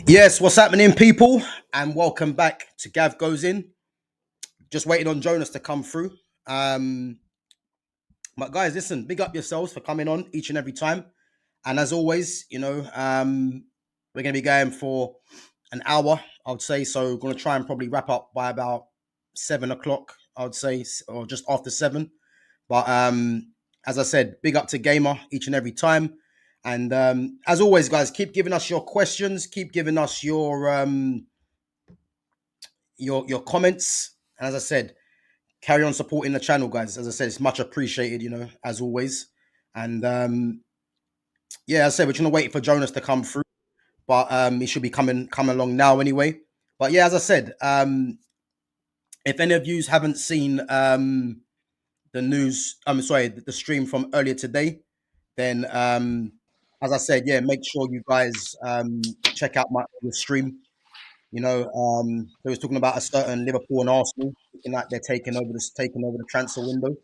Yes, what's happening, people? And welcome back to Gav Goes In. Just waiting on Jonas to come through. Um, but guys, listen, big up yourselves for coming on each and every time. And as always, we're gonna be going for an hour, I would say. So we're gonna try and probably wrap up by about 7 o'clock, I would say, or just after seven. But as I said, big up to Gamer each and every time. And as always, guys, keep giving us your questions, keep giving us your comments. And as I said, carry on supporting the channel, guys. As I said, it's much appreciated, as always. And yeah, as I said, we're trying to wait for Jonas to come through, but he should be coming along now anyway. But yeah, as I said, if any of you haven't seen the news, I'm sorry, the stream from earlier today, then as I said, yeah, make sure you guys check out the stream. They was talking about a certain Liverpool and Arsenal, looking like they're taking over the transfer window.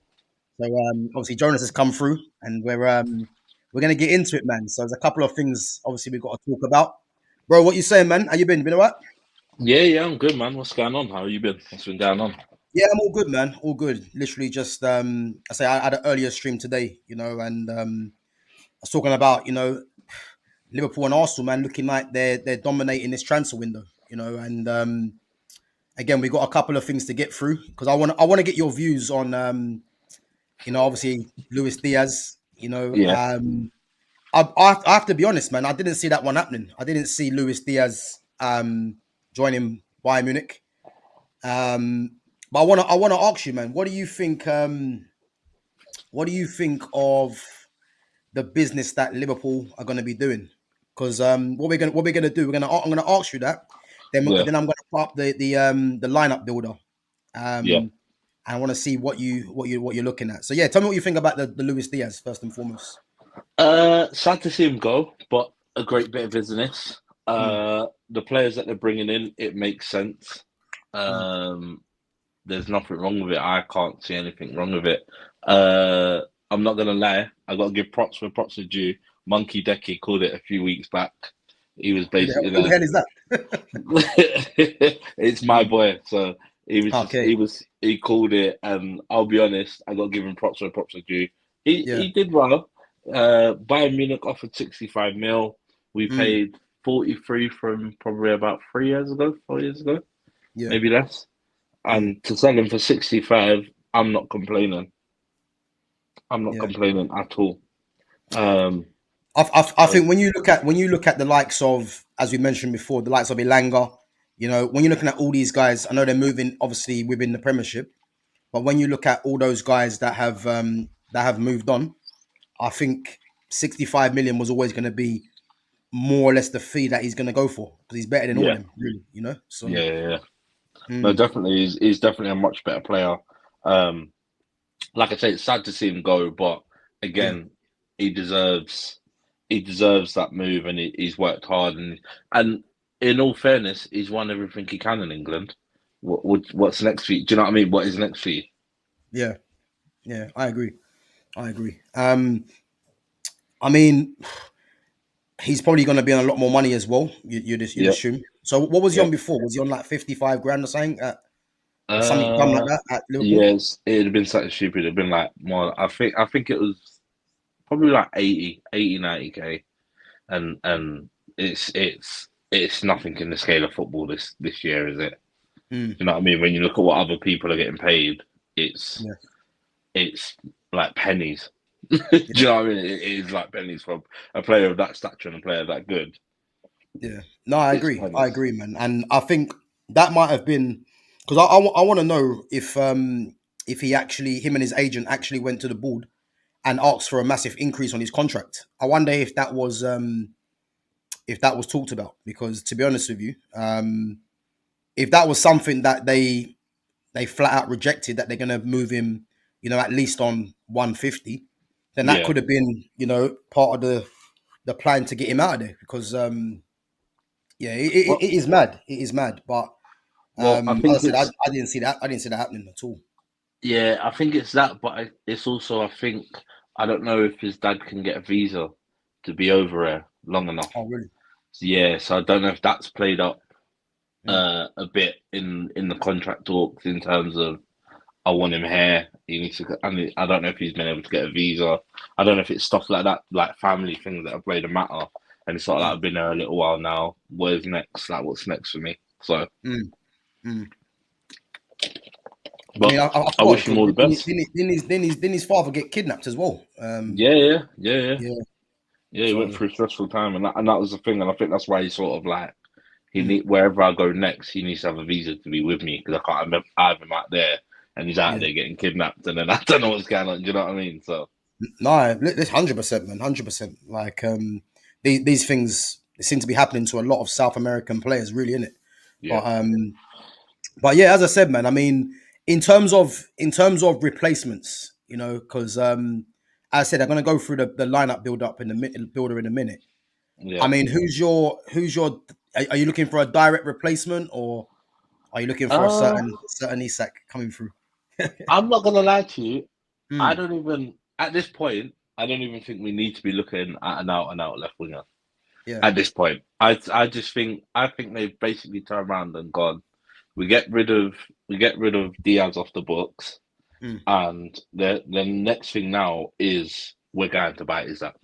So obviously Jonas has come through, and we're gonna get into it, man. So there's a couple of things obviously we've got to talk about. Bro, what you saying, man? How you been? Been alright? Yeah, I'm good, man. What's going on? How you been? What's been going on? Yeah, I'm all good, man. All good. Literally just I had an earlier stream today, and I was talking about, Liverpool and Arsenal, man, looking like they're dominating this transfer window, and again, we got a couple of things to get through because I want to get your views on obviously Luis Diaz. Yeah, I have to be honest, man. I didn't see that one happening. I didn't see Luis Diaz joining Bayern Munich. But I want to ask you, man. What do you think? What do you think of the business that Liverpool are going to be doing? Because what we're gonna do? I'm gonna ask you that. Then yeah, then I'm gonna put up the lineup builder. yeah. And I want to see what you're looking at. So yeah, tell me what you think about the Luis Diaz first and foremost. Sad to see him go, but a great bit of business. Mm, The players that they're bringing in, it makes sense. mm. Um, there's nothing wrong with it. I can't see anything wrong with it. Uh, I'm not gonna lie. I got to give props where props are due. Monkey Decky called it a few weeks back. He was basically Who the hell is that? it's my Mm. boy. So Okay. he called it, and I'll be honest, I got to give him props where props are due. Yeah. He did well. Bayern Munich offered 65 mil. We Mm. paid 43 from probably about 3 years ago, 4 years ago, Yeah. maybe less. Mm. And to sell him for 65, I'm not complaining. I'm not Yeah. complaining at all. Um, I so think when you look at the likes of, as we mentioned before, the likes of Ilanga, when you're looking at all these guys, I know they're moving obviously within the Premiership, but when you look at all those guys that have moved on, I think 65 million was always going to be more or less the fee that he's going to go for because he's better than all of yeah, them, really. So yeah. No, mm, definitely, he's definitely a much better player. Um, like I say, it's sad to see him go, but yeah, again, he deserves he deserves that move, and he's worked hard, and in all fairness, he's won everything he can in England. What's next for you? Do you know what I mean? What is next for you? yeah, yeah. I agree. I agree. I mean, he's probably going to be on a lot more money as well. You'd Yeah, assume. So what was he yeah. on before? Was he on like 55 grand or something, or something dumb like Uh, that at Liverpool? yes, it'd have been something stupid. It'd have been like more. I think it was probably like 90K, and it's nothing in the scale of football this year, is it? Mm, You know what I mean? When you look at what other people are getting paid, it's yeah, it's like pennies. Do you yeah, know what I mean? It is like pennies from a player of that stature and a player that good. yeah. No, I It's agree. I pennies. agree, man. And I think that might have been because I want to know if him and his agent actually went to the board and asked for a massive increase on his contract. I wonder if that was talked about because to be honest with you, if that was something that they flat out rejected that they're going to move him, at least on 150, then that Yeah. could have been, part of the plan to get him out of there because, yeah, it Well, is mad. It is mad. But I as I think said, it's I didn't see that. I didn't see that happening at all. yeah, I think it's that, but it's also I think I don't know if his dad can get a visa to be over here long enough. Oh, really? Yeah, so I don't know if that's played up Mm. a bit in the contract talks in terms of I want him here. He needs to. I mean, I don't know if he's been able to get a visa. I don't know if it's stuff like that, like family things that have played a matter. And it's sort of like Mm. I've been there a little while now. Where's next? Like, what's next for me? So, Mm. Mm. I but mean, I I thought wish him because all the best. didn't his father get kidnapped as well? Yeah. Yeah. Yeah, he went So through a stressful time, and that was the thing. And I think that's why he sort of like he mm, need wherever I go next, he needs to have a visa to be with me because I can't have him out there and he's out yeah. there getting kidnapped, and then I don't know what's going on. Do you know what I mean? So No, this 100%, man, 100%. Like these things seem to be happening to a lot of South American players, really, innit? yeah. But but yeah, as I said, man, I mean, in terms of replacements, because as I said, I'm gonna go through the lineup builder in a minute. I Yeah. mean, who's your are you looking for a direct replacement or are you looking for a Uh, certain Isak coming through? I'm not gonna lie to you. I Mm, don't even at this point. I don't even think we need to be looking at an out and out left winger yeah. at this point. I just think I think they've basically turned around and gone. We get rid of we get rid of Diaz off the books, Mm. and the next thing now is we're going to buy Isaac.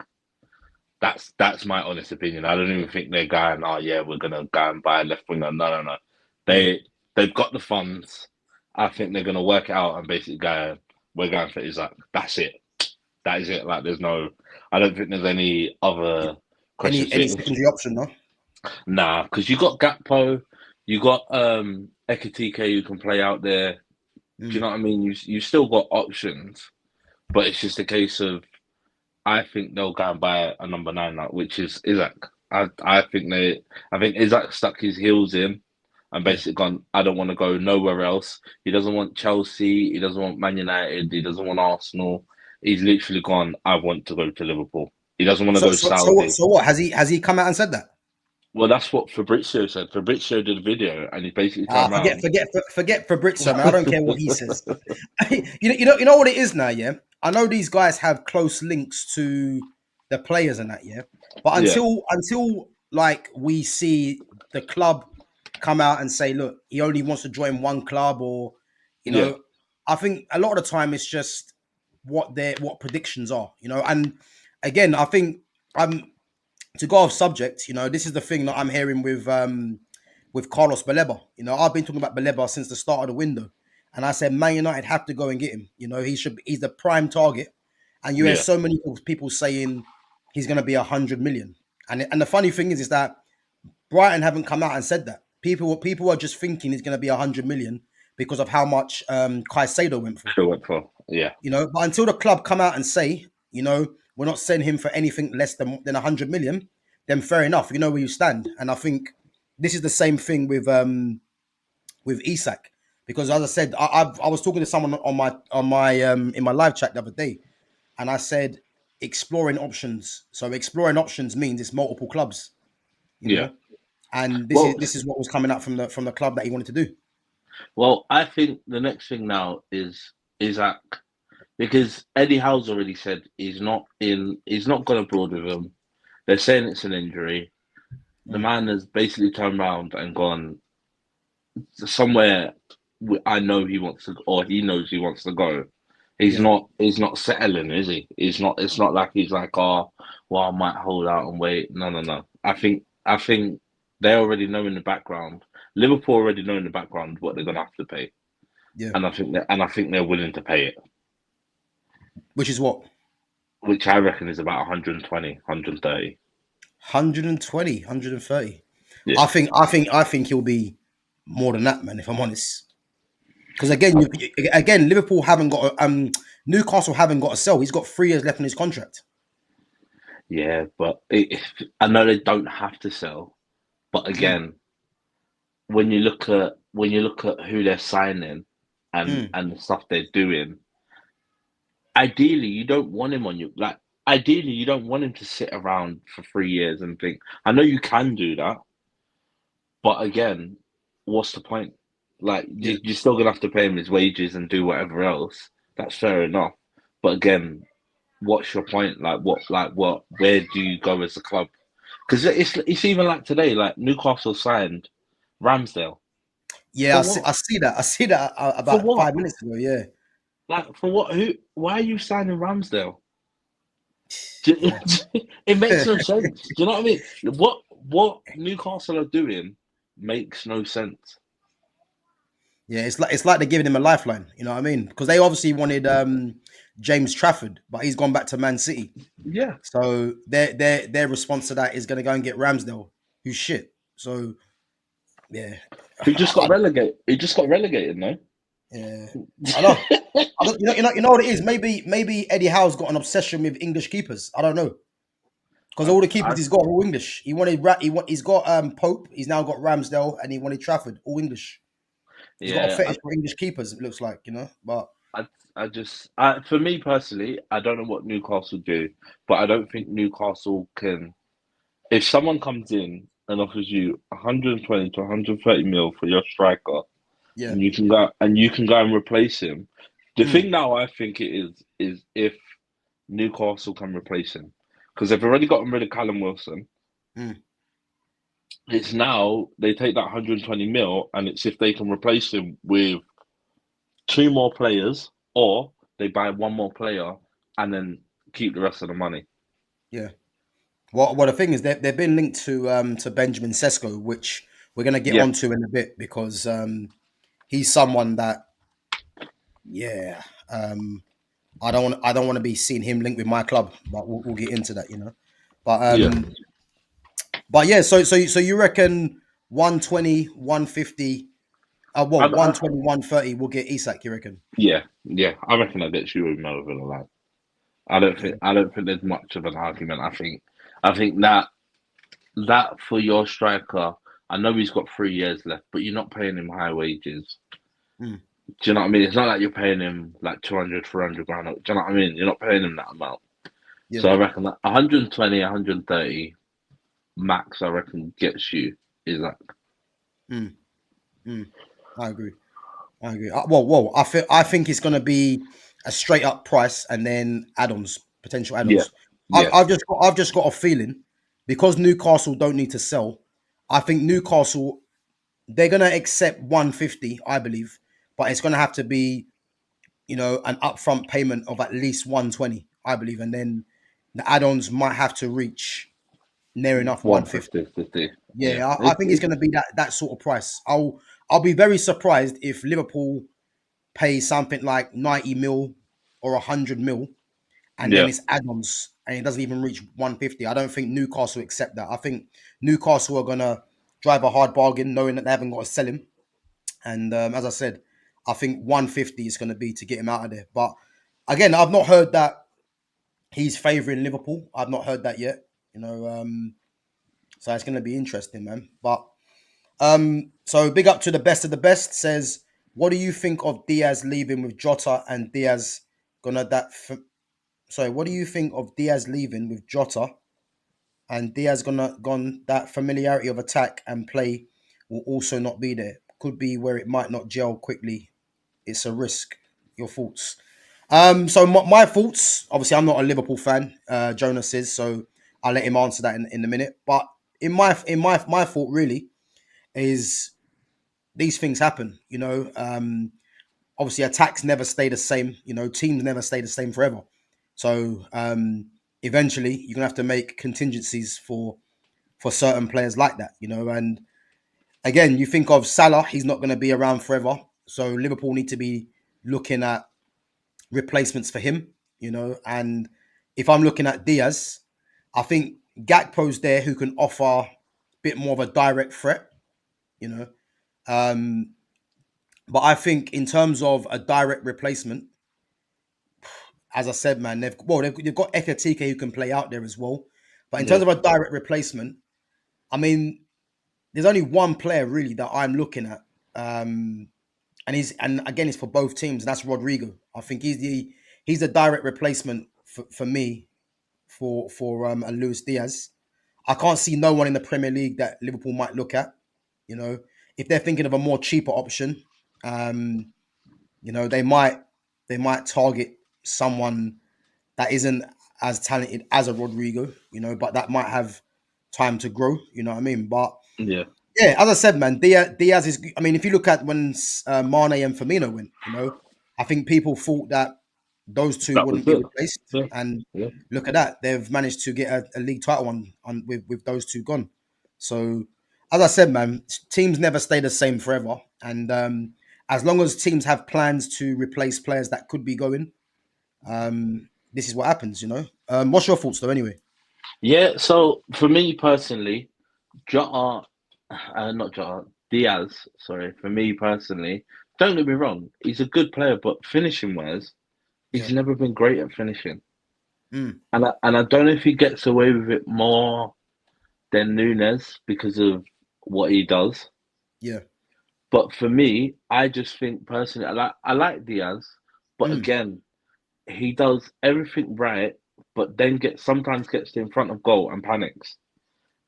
That's my honest opinion. I don't even think they're going. Oh yeah, we're gonna go and buy a left winger. No. Yeah. They've got the funds. I think they're gonna work it out and basically go. We're going for Isaac. That's it. That is it. Like there's no. I don't think there's any other questions. Any secondary option, no? Nah, because you got Gakpo, you got Ekatike who can play out there. Do you Mm. know what I mean? You still got options, but it's just a case of I think they'll go and buy a number nine, like, which is Isaac. I think Isaac stuck his heels in and Yeah. basically gone. I don't want to go nowhere else. He doesn't want Chelsea. He doesn't want Man United. He doesn't want Arsenal. He's literally gone. I want to go to Liverpool. He doesn't want to So go so so what Saudi. so what has he come out and said that? Well, that's what Fabrizio said. Fabrizio did a video and he basically Ah, turned forget around. forget forget Fabrizio, man. I don't care what he says. You know what it is now, yeah. I know these guys have close links to the players and that, yeah. But Yeah, until like we see the club come out and say, look, he only wants to join one club, or you yeah, know, I think a lot of the time it's just what predictions are, And again, I think to go off subject, this is the thing that I'm hearing with Carlos Baleba. I've been talking about Baleba since the start of the window, and I said Man United have to go and get him. He's the prime target, and you hear yeah. so many people saying he's going to be 100 million. And the funny thing is that Brighton haven't come out and said that. People are just thinking he's going to be 100 million because of how much Caicedo went for. Sure went for. Yeah, But until the club come out and say, we're not selling him for anything less than 100 million, then fair enough. You know where you stand. And I think this is the same thing with Isak, because as I said, I was talking to someone on my in my live chat the other day, and I said exploring options. So exploring options means it's multiple clubs, you yeah. know, and this is Well, this is what was coming up from the club that he wanted to do. I think the next thing now is Isaac because Eddie Howe's already said he's not in. He's not gone abroad with him. They're saying it's an injury. The Mm, man has basically turned around and gone somewhere. I know he wants to, or he knows he wants to go. He's yeah, not. He's not settling, is he? He's not. It's not like he's like, oh, well, I might hold out and wait. No. I think they already know in the background. Liverpool already know in the background what they're gonna have to pay, yeah. and I think they're willing to pay it, Which is what which I reckon is about 120, 130. 120, 130. Yeah, I think he'll be more than that, man. If I'm honest, because again, Liverpool haven't got Newcastle haven't got a sell. He's got 3 years left on his contract. yeah, but I know they don't have to sell, but Mm, again, when you look at who they're signing mm, and the stuff they're doing, ideally you don't want him on you like ideally you don't want him to sit around for 3 years and think. I know you can do that, but again, what's the point? Like yeah, you're still gonna have to pay him his wages and do whatever else. That's fair enough, but again, what's your point? Like what? Where do you go as a club? Because it's even like today, like Newcastle signed Ramsdale Yeah, for what? I see that. I see that For about what? 5 minutes ago. Yeah, Like for what? Who? Why are you signing Ramsdale? yeah, It makes no sense. Do you know what I mean? What Newcastle are doing makes no sense. yeah. It's like they're giving him a lifeline. You know what I mean? Because they obviously wanted James Trafford, but he's gone back to Man City. Yeah, So their response to that is going to go and get Ramsdale, who's shit. So yeah, who just got relegated? He just got relegated, no? yeah, I know. You know what it is. Maybe Eddie Howe's got an obsession with English keepers. I don't know because I, all the keepers I, he's got are all English. He's got Pope. He's now got Ramsdale, and he wanted Trafford, all English. He's got a yeah, fetish for English keepers. It looks like, but I, for me personally, I don't know what Newcastle do, but I don't think Newcastle can. If someone comes in and offers you 120 to 130 mil for your striker, yeah, and you can go and replace him. The mm, thing now I think it is if Newcastle can replace him because they've already gotten rid of Callum Wilson. mm, It's now they take that 120 mil and it's if they can replace him with two more players or they buy one more player and then keep the rest of the money. yeah. Well, the thing is, they've been linked to Benjamin Sesko, which we're gonna get Yeah, onto in a bit because he's someone that, yeah, I don't want to be seeing him linked with my club, but we'll get into that. But yeah, yeah, so you reckon 120, 150, I, well, I, 120, 130 will get Isak, you reckon? yeah. I reckon that gets you over the line. Yeah. I don't think there's much of an argument. I think that for your striker, I know he's got 3 years left, but you're not paying him high wages. Mm, Do you know what I mean? It's not like you're paying him like 200, 400 grand. Do you know what I mean? You're not paying him that amount. yeah. So I reckon that 120, 130 max, I reckon, gets you is like, Mm, mm. I agree. I agree. I think it's going to be a straight up price and then add-ons, potential yeah, add-ons. I've, yeah, I've just got, I've just got a feeling because Newcastle don't need to sell. I think Newcastle, they're going to accept 150, I believe, but it's going to have to be, an upfront payment of at least 120, I believe, and then the add-ons might have to reach near enough 150. 150, 50. Yeah. Yeah, I think it's going to be that sort of price. I'll be very surprised if Liverpool pay something like 90 mil or 100 mil, and then Yeah, it's add-ons and it doesn't even reach 150. I don't think Newcastle accept that. I think Newcastle are gonna drive a hard bargain, knowing that they haven't got to sell him. And as I said, I think 150 is going to be to get him out of there. But again, I've not heard that he's favouring Liverpool. I've not heard that yet. So it's going to be interesting, man. But so big up to the best of the best. Says, what do you think of Diaz leaving with Jota and Diaz gonna that? Sorry, what do you think of Diaz leaving with Jota and Diaz gone that familiarity of attack and play will also not be there? Could be where it might not gel quickly. It's a risk. Your thoughts? So my thoughts. Obviously, I'm not a Liverpool fan. Jonas is, so I'll let him answer that in a minute. But in my thought really is these things happen. Obviously attacks never stay the same. Teams never stay the same forever. So eventually you're gonna have to make contingencies for certain players like that. And again, you think of Salah, he's not gonna be around forever. So Liverpool need to be looking at replacements for him. And if I'm looking at Diaz, I think Gakpo's there who can offer a bit more of a direct threat. You know, um, But I think in terms of a direct replacement, as I said, man, they've got Ekatike who can play out there as well. But in terms yeah. of a direct replacement, I mean, there's only one player really that I'm looking at, and again, it's for both teams. And that's Rodrigo. I think he's the direct replacement for me for a Luis Diaz. I can't see no one in the Premier League that Liverpool might look at. You know, if they're thinking of a more cheaper option, um, they might target someone that isn't as talented as a Rodrigo, but that might have time to grow. You know what I mean? But Yeah, yeah, as I said, man, Diaz is. I mean, if you look at when Mane and Firmino went, I think people thought that those two that was wouldn't be it. replaced, Yeah, and yeah. look at that, they've managed to get a league title on with those two gone. So, as I said, man, teams never stay the same forever, and as long as teams have plans to replace players that could be going, this is what happens. What's your thoughts though? Anyway, Yeah, so for me personally, Jota, not Jota, Diaz, sorry, for me personally, don't get me wrong, he's a good player, but finishing wise, yeah, he's never been great at finishing. mm, And I don't know if he gets away with it more than Nunes because of what he does. yeah, But for me, I just think personally, I like Diaz, but mm, again, he does everything right, but then sometimes gets in front of goal and panics.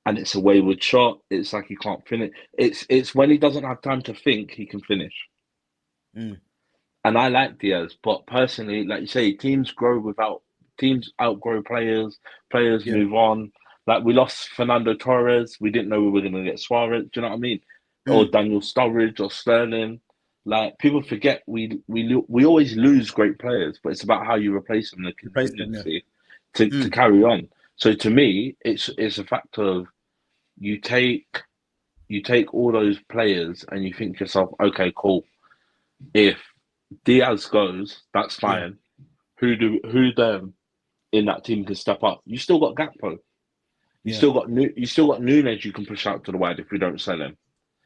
And it's a wayward shot. It's like he can't finish. It's when he doesn't have time to think, he can finish. mm, And I like Diaz, but personally, like you say, teams outgrow players, players yeah, move on. Like we lost Fernando Torres, we didn't know we were going to get Suarez. Do you know what I mean? Or mm, Daniel Sturridge or Sterling. Like people forget we always lose great players, but it's about how you replace them, the replace them. Yeah, contingency to mm, carry on. So to me, it's a factor of you take you take all those players and you think to yourself, okay, cool. If Diaz goes, that's yeah, fine. Who then in that team can step up? You still got Gakpo. yeah, You still got Nunes you can push out to the wide if we don't sell him.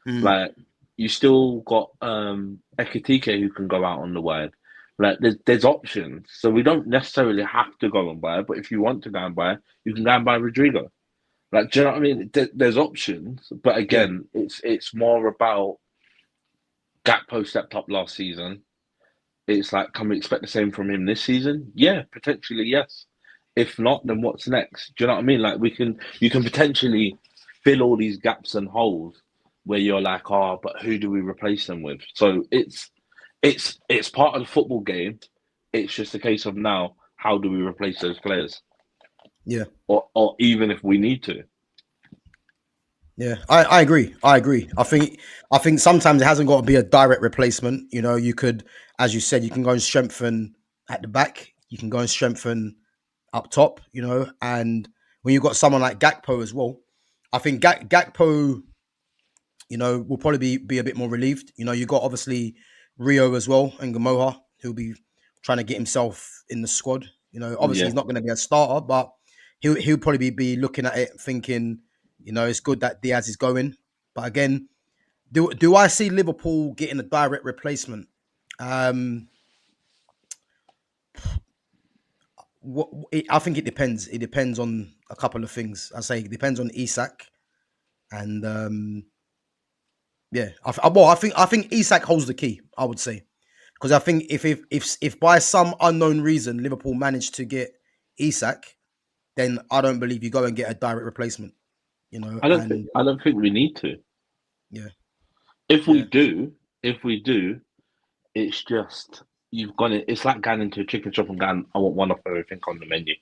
mm, Like you still got Ekitike who can go out on the wide. Like there's options. So we don't necessarily have to go and buy, but if you want to go and buy, you can go and buy Rodrigo. Like, do you know what I mean? There's options, but yeah, again, it's more about Gakpo stepped up last season. It's like, can we expect the same from him this season? Yeah, potentially, yes. If not, then what's next? Do you know what I mean? Like you can potentially fill all these gaps and holes where you're like, oh, but who do we replace them with? So it's part of the football game. It's just a case of now, how do we replace those players? yeah. Or even if we need to. Yeah, I agree. I agree. I think sometimes it hasn't got to be a direct replacement. You could, as you said, you can go and strengthen at the back. You can go and strengthen up top. And when you've got someone like Gakpo as well, I think Gakpo, will probably be a bit more relieved. You got obviously Rio as well and Gamoha, who'll be trying to get himself in the squad. Obviously Yeah. he's not going to be a starter, but he'll probably be looking at it thinking, it's good that Diaz is going. But again, do I see Liverpool getting a direct replacement? Um, I think it depends. It depends on a couple of things. I say it depends on Isak and yeah. I think Isak holds the key. I would say because I think if by some unknown reason Liverpool managed to get Isak, then I don't believe you go and get a direct replacement. And I don't think we need to. yeah, If we yeah, do, if we do, it's just you've gone it. It's like going into a chicken shop and going, I want one of everything on the menu.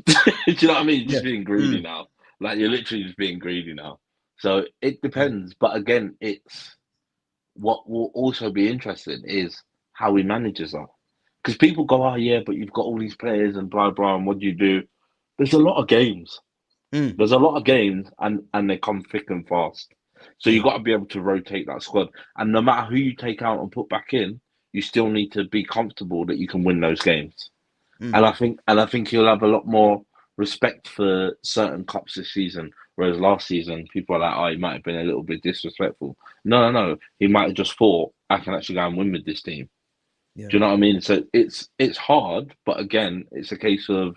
Do you know what I mean? yeah, Just being greedy mm, now. Like you're literally just being greedy now. So it yeah, depends. But again, it's what will also be interesting is how he manages that. Because people go, oh yeah, but you've got all these players and blah blah, and what do you do? There's a lot of games. mm, There's a lot of games, and they come thick and fast. So you yeah, got to be able to rotate that squad. And no matter who you take out and put back in, you still need to be comfortable that you can win those games. mm, And I think he'll have a lot more respect for certain cups this season. Whereas last season, people are like, oh, he might have been a little bit disrespectful. No, no, no. He might have just thought, I can actually go and win with this team. yeah, Do you know what I mean? So it's hard, but again, it's a case of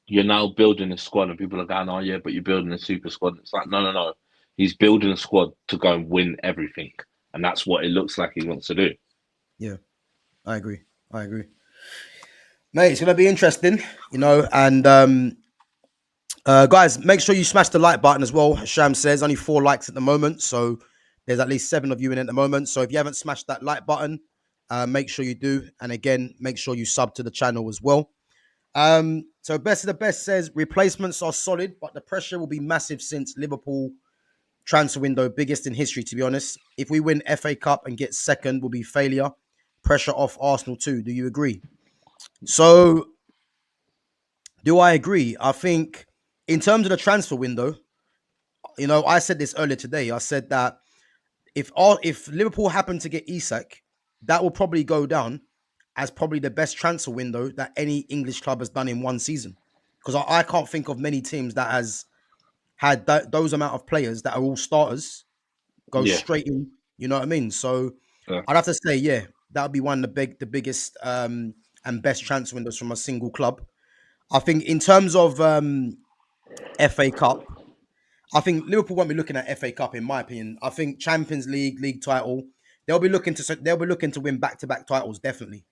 you're now building a squad, and people are going, "Oh yeah, but you're building a super squad." It's like, no, no, no. He's building a squad to go and win everything, and that's what it looks like he wants to do. yeah. I agree. I agree, mate. It's gonna be interesting, and guys, make sure you smash the like button as well. As Sham says, only 4 likes at the moment, so there's at least 7 of you in at the moment. So if you haven't smashed that like button, make sure you do. And again, make sure you sub to the channel as well. So best of the best says replacements are solid, but the pressure will be massive since Liverpool transfer window biggest in history. To be honest, if we win FA Cup and get second, will be failure. Pressure off Arsenal too. Do you agree? So do I agree? I think in terms of the transfer window, I said this earlier today. I said that if Liverpool happen to get Isak, that will probably go down as probably the best transfer window that any English club has done in one season. Because I can't think of many teams that has had those amount of players that are all starters go Yeah, straight in. You know what I mean? So yeah, I'd have to say, yeah, that would be one of the biggest and best transfer windows from a single club. I think in terms of FA Cup, I think Liverpool won't be looking at FA Cup, in my opinion. I think Champions League, league title, they'll be looking to win back to back titles. Definitely,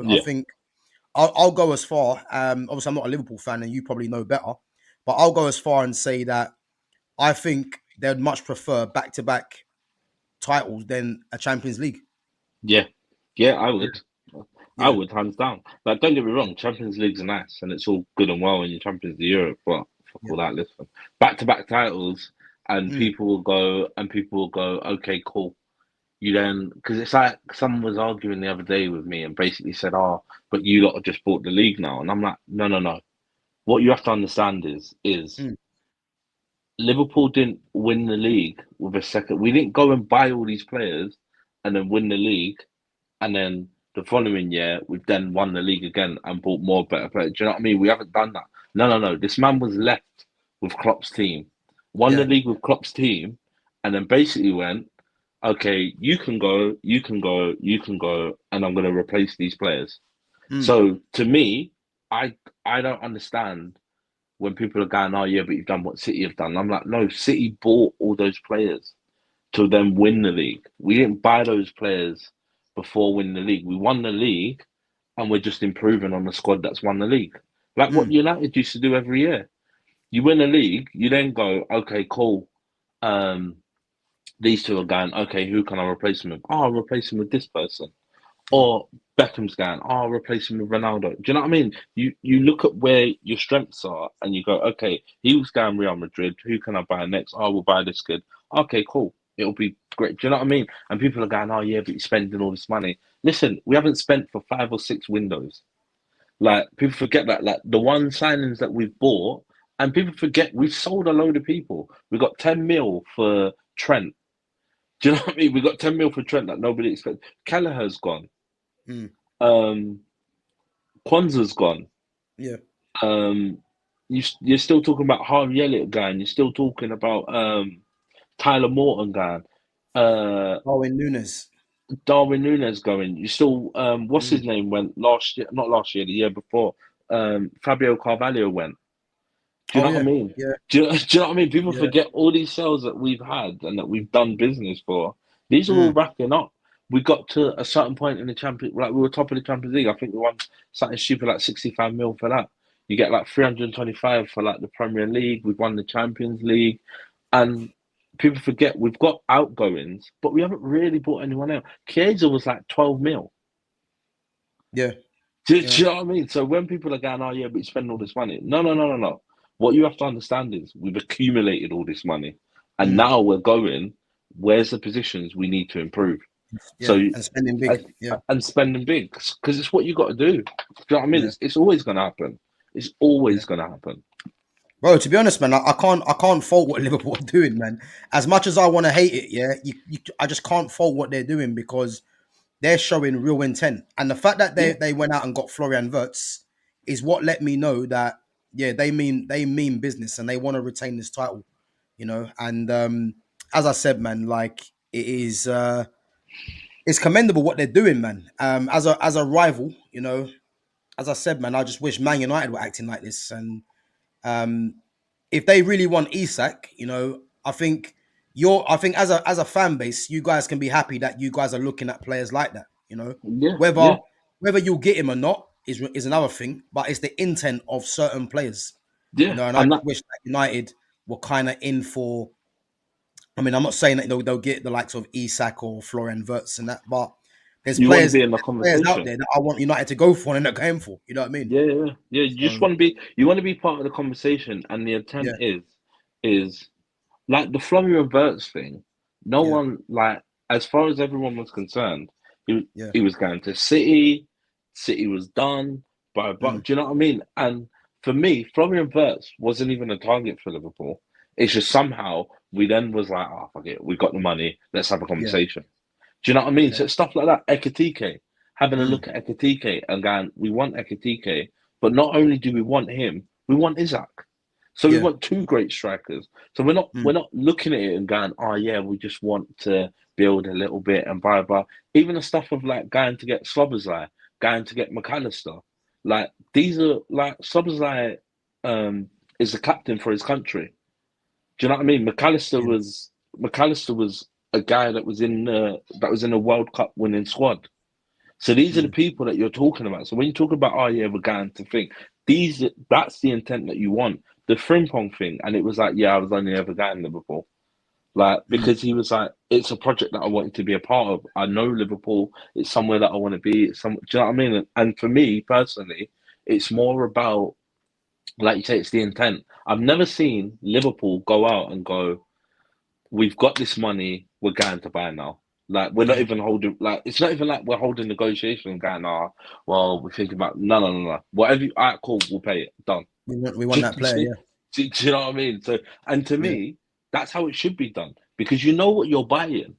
I yeah, think I'll go as far. Obviously, I'm not a Liverpool fan, and you probably know better, but I'll go as far and say that I think they'd much prefer back to back titles than a Champions League. yeah, yeah. Yeah, I yeah, would, hands down. Like, don't get me wrong, Champions League's nice and it's all good and well when you're Champions of Europe, but fuck yeah. all that. Listen, back to back titles, and Mm, people will go, okay, cool. You then, because it's like someone was arguing the other day with me and basically said, "Oh, but you lot have just bought the league now," and I'm like, "No, no, no. What you have to understand is mm, Liverpool didn't win the league with a second. We didn't go and buy all these players and then win the league, and then the following year we've then won the league again and bought more better players. Do you know what I mean? We haven't done that. No, no, no. This man was left with Klopp's team, won the yeah, league with Klopp's team, and then basically went, okay, you can go, you can go, you can go, and I'm going to replace these players. mm, So to me, I I don't understand when people are going, oh yeah, but you've done what City have done. I'm like, no, City bought all those players to then win the league. We didn't buy those players before winning the league. We won the league and we're just improving on the squad that's won the league. Like what mm, United used to do every year. You win a league, you then go, okay, cool. Um, these two are going, okay, who can I replace him with? Oh, I'll replace him with this person. mm, Or Beckham's going, oh, I'll replace him with Ronaldo. Do you know what I mean? You look at where your strengths are and you go, okay, he was going Real Madrid. Who can I buy next? Oh, we'll buy this kid. Okay, cool. It'll be great. Do you know what I mean? And people are going, oh yeah, but you're spending all this money. Listen, we haven't spent for 5 or 6 windows. Like people forget that. Like the one signings that we've bought, and people forget we've sold a load of people. We got 10 mil for Trent. Do you know what I mean? We got 10 mil for Trent that nobody expected. Kelleher's gone. mm, Um, Kwanzaa's gone. yeah. Um, you're still talking about Harvey Elliott going. You're still talking about Tyler Morton going. Uh, Darwin Nunes. Darwin Nunes going. You still what's his Mm. name went last year? Not last year, the year before. Fabio Carvalho went. Do you Oh know what I yeah, mean? yeah, Do you know what I mean? People yeah. forget all these sales that we've had and that we've done business for. These are all Mm, racking up. We got to a certain point in the champion, like we were top of the Champions League. I think we won something stupid like 65 mil for that. You get like 325 for like the Premier League. We've won the Champions League, and people forget we've got outgoings, but we haven't really bought anyone else. Chiesa was like 12 mil. yeah, Do yeah. you know what I mean? So when people are going, oh yeah, but you spend all this money. No, no, no, no, no. What you have to understand is we've accumulated all this money, and Mm, now we're going. Where's the positions we need to improve? yeah. So And spending and, big. Yeah, and spending big because it's what you got to do. Do you know what I mean? yeah, It's always going to happen. It's yeah. always going to happen. Bro, to be honest, man, I can't fault what Liverpool are doing, man. As much as I want to hate it, yeah, I just can't fault what they're doing because they're showing real intent. And the fact that they Yeah, they went out and got Florian Wirtz is what let me know that yeah, they mean business and they want to retain this title, And as I said, man, like it is it's commendable what they're doing, man. As a rival, as I said, man, I just wish Man United were acting like this. And um if they really want Isak, I think as a fan base, you guys can be happy that you guys are looking at players like that. yeah, Whether yeah, whether you'll get him or not is another thing, but it's the intent of certain players, yeah. and I And just that, wish that United were kind of in for. I mean, I'm not saying that they'll get the likes of Isak or Florian Wirtz and that, but There's You want to players, be in the players out conversation. there that I want United to go for and they're not going for. You know what I mean? Yeah. You just So want to be. You want to be part of the conversation, and the intent yeah, is like the Flummy Reverts thing. No yeah, one like, as far as everyone was concerned, yeah, he was going to City. City was done. But mm, do you know what I mean? And for me, Florian Wirtz wasn't even a target for Liverpool. It's just somehow we then was like, oh fuck it, we got the money. Let's have a yeah, conversation. Do you know what I mean? okay, So stuff like that. Ekatike, having a mm, look at Ekatike and going, we want Ekatike, but not only do we want him, we want Isaac. So we yeah, want two great strikers. So we're mm, not looking at it and going, oh yeah, we just want to build a little bit and blah blah. Even the stuff of like going to get Slobozlai, going to get McAllister, like these are like Slobozlai is the captain for his country. Do you know what I mean? yeah, McAllister was a guy that was in a World Cup winning squad. So these are the mm, people that you're talking about. So when you talk about, oh yeah, we're going to think that's the intent that you want. The Frimpong thing, and it was like, yeah, I was only ever going to Liverpool. Like, mm, because he was like, it's a project that I wanted to be a part of. I know Liverpool, it's somewhere that I want to be. Do you know what I mean? And for me personally, it's more about, like you say, it's the intent. I've never seen Liverpool go out and go, we've got this money, we're going to buy now. Like we're not yeah. even holding, like it's not even like we're holding negotiation and going, well, we're thinking about no. Whatever you, all right, cool, we'll pay it. Done. We want that player. Yeah, Do you know what I mean? So, and to yeah, me, that's how it should be done because you know what you're buying.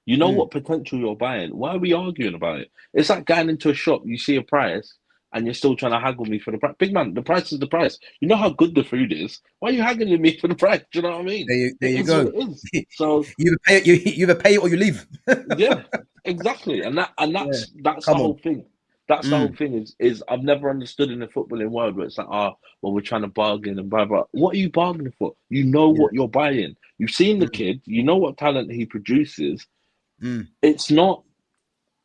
You know mm, what potential you're buying. Why are we arguing about it? It's like going into a shop, you see a price, and you're still trying to haggle me for the price. Big man, the price is the price. You know how good the food is. Why are you haggling me for the price? Do you know what I mean? there It you is what go. it is. So You either pay it, you either pay it or you leave. yeah, exactly. And Yeah, that's the come whole on. thing. That's the whole Mm, thing is I've never understood in the footballing world where it's like, well, we're trying to bargain and blah blah. What are you bargaining for? You know yeah, what you're buying. You've seen the mm, kid, you know what talent he produces. mm, It's not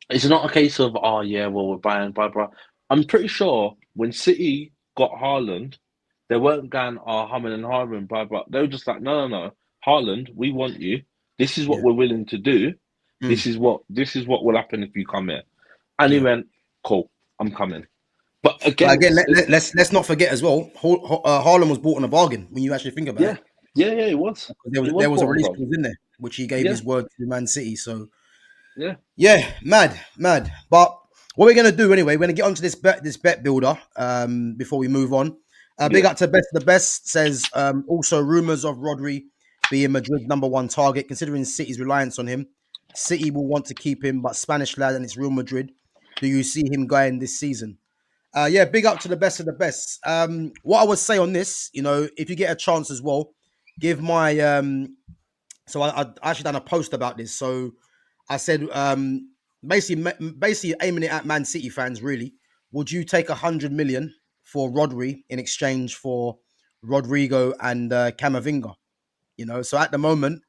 it's not a case of, oh yeah, well we're buying blah blah. I'm pretty sure when City got Haaland, they weren't going, humming and hawing, blah blah. They were just like, no. Haaland, we want you. This is what yeah, we're willing to do. mm, This is what will happen if you come here. And he yeah. went, cool, I'm coming. But But again, again, it's let's not forget as well. Haaland was bought on a bargain when you actually think about yeah, it. yeah, it was. There was It was there was a bought on the release road. clause in there, which he gave Yeah, his word to Man City. So yeah, yeah, mad. But what we're gonna do anyway, we're gonna get onto this bet builder before we move on. Big yeah. up to best of the best says also rumors of Rodri being Madrid's number one target, considering City's reliance on him. City will want to keep him, but Spanish lad and it's Real Madrid. Do you see him going this season? Yeah, big up to the best of the best. What I would say on this, if you get a chance as well, give my so I actually done a post about this. So I said basically aiming it at Man City fans. Really, would you take 100 million for Rodri in exchange for Rodrigo and Camavinga? So at the moment,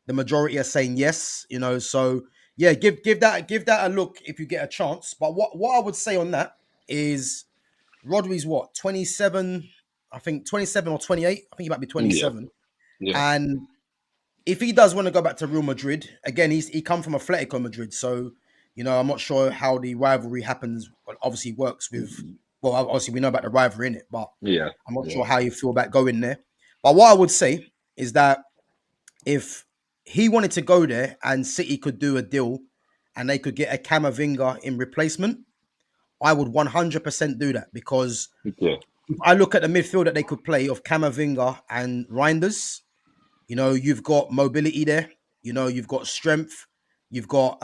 the majority are saying yes. So yeah, give that a look if you get a chance. But what I would say on that is Rodri's what 27, I think 27 or 28. I think he might be Yeah, 27, yeah. and if he does want to go back to Real Madrid, again, he come from Atletico Madrid, so I'm not sure how the rivalry happens. Well, obviously works with. Well, obviously we know about the rivalry in it, but Yeah, I'm not yeah. sure how you feel about going there. But what I would say is that if he wanted to go there and City could do a deal and they could get a Camavinga in replacement, I would 100% do that because Yeah. if I look at the midfield that they could play of Camavinga and Reinders, you've got mobility there. You've got strength. You've got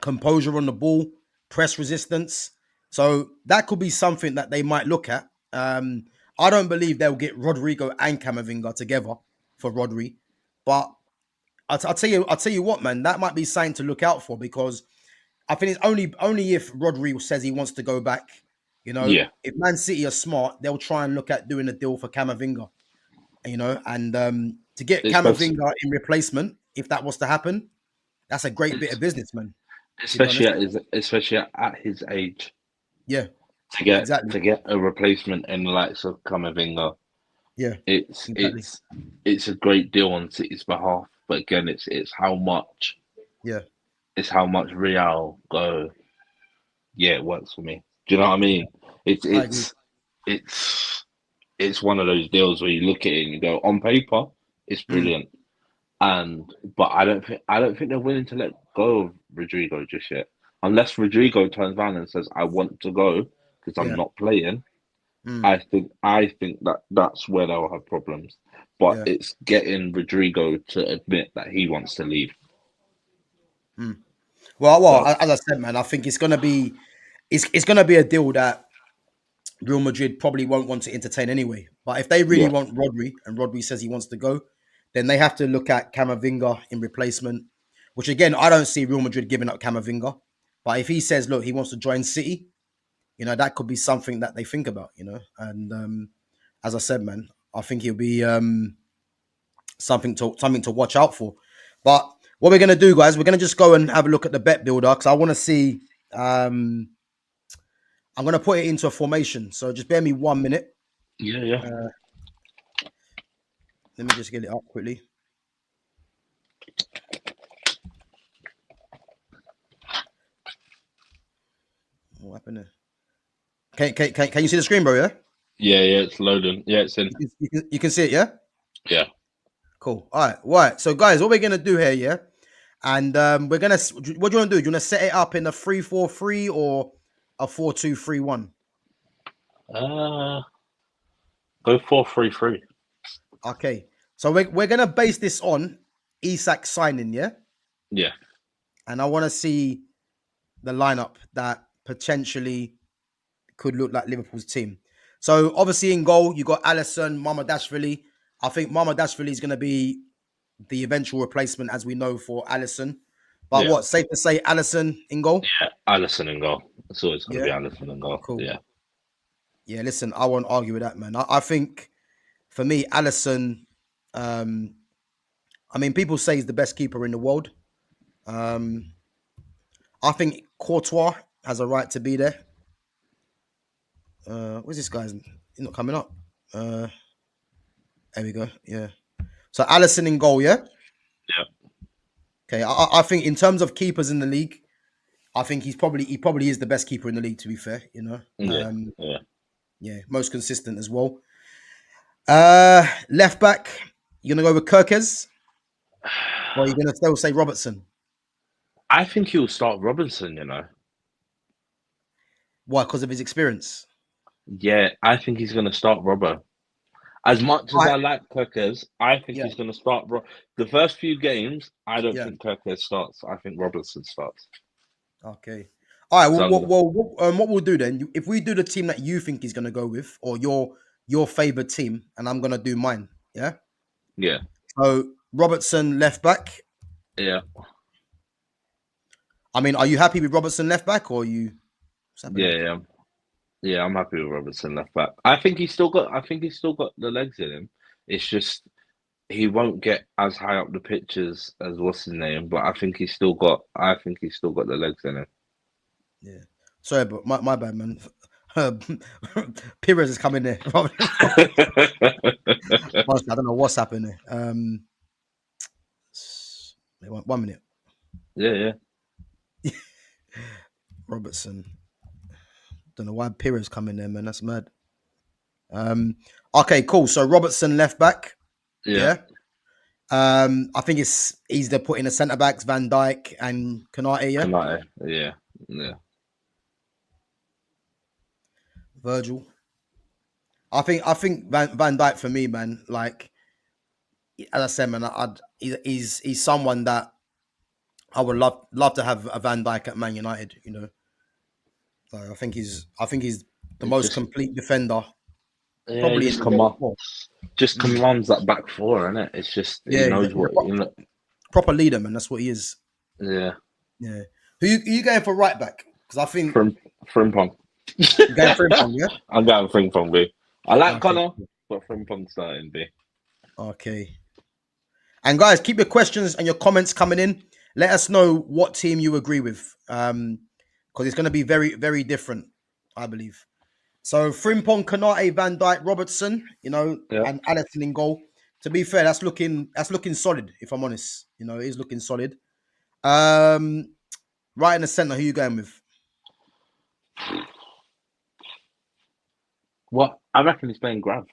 composure on the ball, press resistance. So that could be something that they might look at. I don't believe they'll get Rodrigo and Camavinga together for Rodri, but I'll tell you what, man, that might be something to look out for because I think it's only if Rodri says he wants to go back. Yeah. If Man City are smart, they'll try and look at doing a deal for Camavinga. And to get Especially, Camavinga in replacement, if that was to happen, that's a great bit of business, man. To be especially honest, at his age, yeah, to exactly, get a replacement in the likes of Camavinga, yeah, it's exactly, it's it's a great deal on City's behalf. But again, it's how much. yeah. it's how much Real go. Yeah, it works for me. Do you know what I mean? It's I agree. it's it's it's one of those deals where you look at it and you go, on paper, it's Mm, brilliant. But I don't think they're willing to let go of Rodrigo just yet. Unless Rodrigo turns around and says, "I want to go because I'm yeah. not playing." Mm, I think that's where they'll have problems. But yeah. it's getting Rodrigo to admit that he wants to leave. Mm. Well, So as I said, man, I think it's gonna be a deal that Real Madrid probably won't want to entertain anyway. But if they really yeah, want Rodri and Rodri says he wants to go, then they have to look at Camavinga in replacement. Which again, I don't see Real Madrid giving up Camavinga. But if he says, look, he wants to join City, that could be something that they think about. And as I said, man, I think he'll be something to watch out for. But what we're gonna do, guys, we're gonna just go and have a look at the bet builder because I want to see. I'm gonna put it into a formation. So just bear me 1 minute. yeah, yeah. Uh, Let me just get it up quickly. What happened there? Can you see the screen, bro? Yeah, Yeah, yeah, it's loading. Yeah, it's in. you can see it. Yeah, Yeah. cool. All right, right. So, guys, what we're gonna do here, yeah, and we're gonna. What do you want to do? Do you want to set it up in a 3-4-3 or a 4-2-3-1? Uh, Go 4-3-3. Okay. So we're gonna base this on Isak signing, yeah, Yeah, and I want to see the lineup that potentially could look like Liverpool's team. So obviously in goal, you got Alisson, Mamadashvili. I think Mamadashvili is going to be the eventual replacement, as we know, for Alisson. But yeah, what, safe to say Alisson in goal? yeah. Allison and goal. It's always going to Yeah, be Allison and goal. cool. Yeah, Yeah, listen, I won't argue with that, man. I think for me, Alisson, um, I mean, people say he's the best keeper in the world. Um, I think Courtois has a right to be there. Where's this guy's? He's not coming up. Uh, there we go. Yeah. So Alisson in goal, yeah? yeah, Okay, I think in terms of keepers in the league, I think he probably is the best keeper in the league. To be fair, yeah, yeah. yeah, most consistent as well. Left back, you're gonna go with Kirkes, or you're gonna still say Robertson? I think he'll start Robinson. Why? Because of his experience. Yeah, I think he's going to start Robbo. As much as Right. I like Kirkes, I think Yeah. he's going to start. The first few games, I don't Yeah. think Kirkes starts. I think Robertson starts. Okay. All right. So Well, I'm well, gonna, well what we'll do then? If we do the team that you think he's gonna go with, or your favorite team, and I'm gonna do mine. Yeah. yeah, So Robertson left back. yeah, I mean, are you happy with Robertson left back, or are you? What's happening? yeah, yeah. Yeah, I'm happy with Robertson left back. I think he's still got the legs in him. It's just he won't get as high up the pitch as what's his name, but I think he's still got the legs in him. Yeah. Sorry, but my bad, man. Pires is coming there. Honestly, I don't know what's happening there. 1 minute. Yeah, yeah. Robertson. Don't know why Pires coming there, man. That's mad. Um. Okay, cool. So Robertson left back. Yeah, Yeah. I think it's easy to put in the centre backs, Van Dijk and Konate. Yeah. Konate. Yeah, yeah, Virgil. I think Van Dijk for me, man. Like as I said, man, he's someone that I would love to have a Van Dijk at Man United. I think he's the it's most just complete defender yeah, he probably in just the world. Mm. commands that back four, isn't it? It's just he Yeah, knows he's a what proper leader, man. That's what he is. Yeah, Yeah. Who you going for right back? Because I think from Frimpong. you're going for him, yeah. I'm going Frimpong B. I like Okay. Connor, but Frimpong starting B. Okay. And guys, keep your questions and your comments coming in. Let us know what team you agree with, because it's going to be very, very different, I believe. So Frimpong, Konate, Van Dijk, Robertson, Yeah, and Alisson in goal. To be fair, that's looking solid. If I'm honest, it is looking solid. Um, Right in the centre, who you going with? What? I reckon he's playing Grav.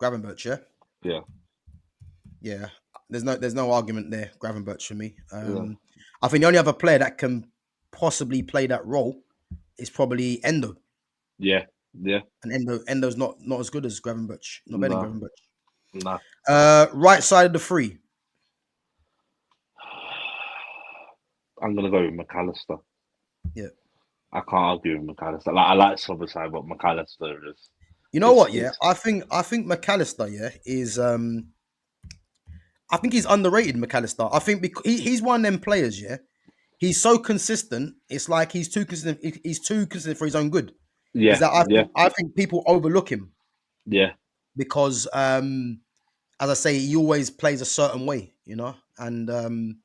Gravenberch, yeah? Yeah. Yeah. There's no argument there, Gravenberch for me. Yeah. I think the only other player that can possibly play that role is probably Endo. Yeah. Yeah. And Endo's not as good as Gravenberch, not better than No. Gravenberch. No. Right side of the three. I'm gonna go with McAllister. Yeah. I can't argue with McAllister. Like I like Soberside, but McAllister is You know what, yeah? is I think McAllister, yeah, is I think he's underrated, McAllister. I think because he's one of them players, yeah. He's so consistent. It's like he's too consistent. He's too consistent for his own good. Is yeah, that yeah, I think people overlook him yeah. because, as I say, he always plays a certain way, you know. And And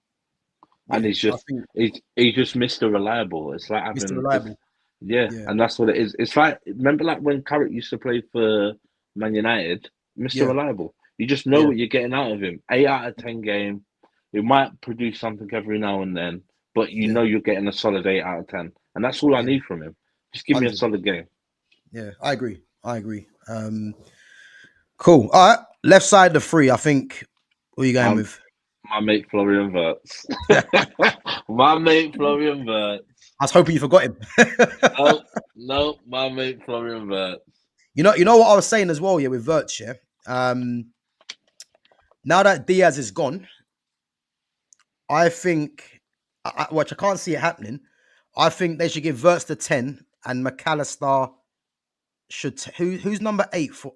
yeah, I think he's just Mr. Reliable. It's like Mr. having just Reliable. yeah, Yeah, and that's what it is. It's like remember like when Carrick used to play for Man United, Mr. yeah, Reliable. You just know yeah, what you're getting out of him. 8 out of 10 game. He might produce something every now and then, but you yeah, know you're getting a solid 8 out of 10. And that's all I yeah. need from him. Just give me a 100. solid game. Yeah, I agree. Cool. All right, left side the three. I think. Who are you going Um, with? my mate Florian Wirtz. My mate Florian Wirtz. I was hoping you forgot him. No, no, my mate Florian Wirtz. You know what I was saying as well, yeah, with Verge, yeah. Now that Diaz is gone, I think, which I can't see it happening. I think they should give Verts the 10 and McAllister should. Who's number 8 for?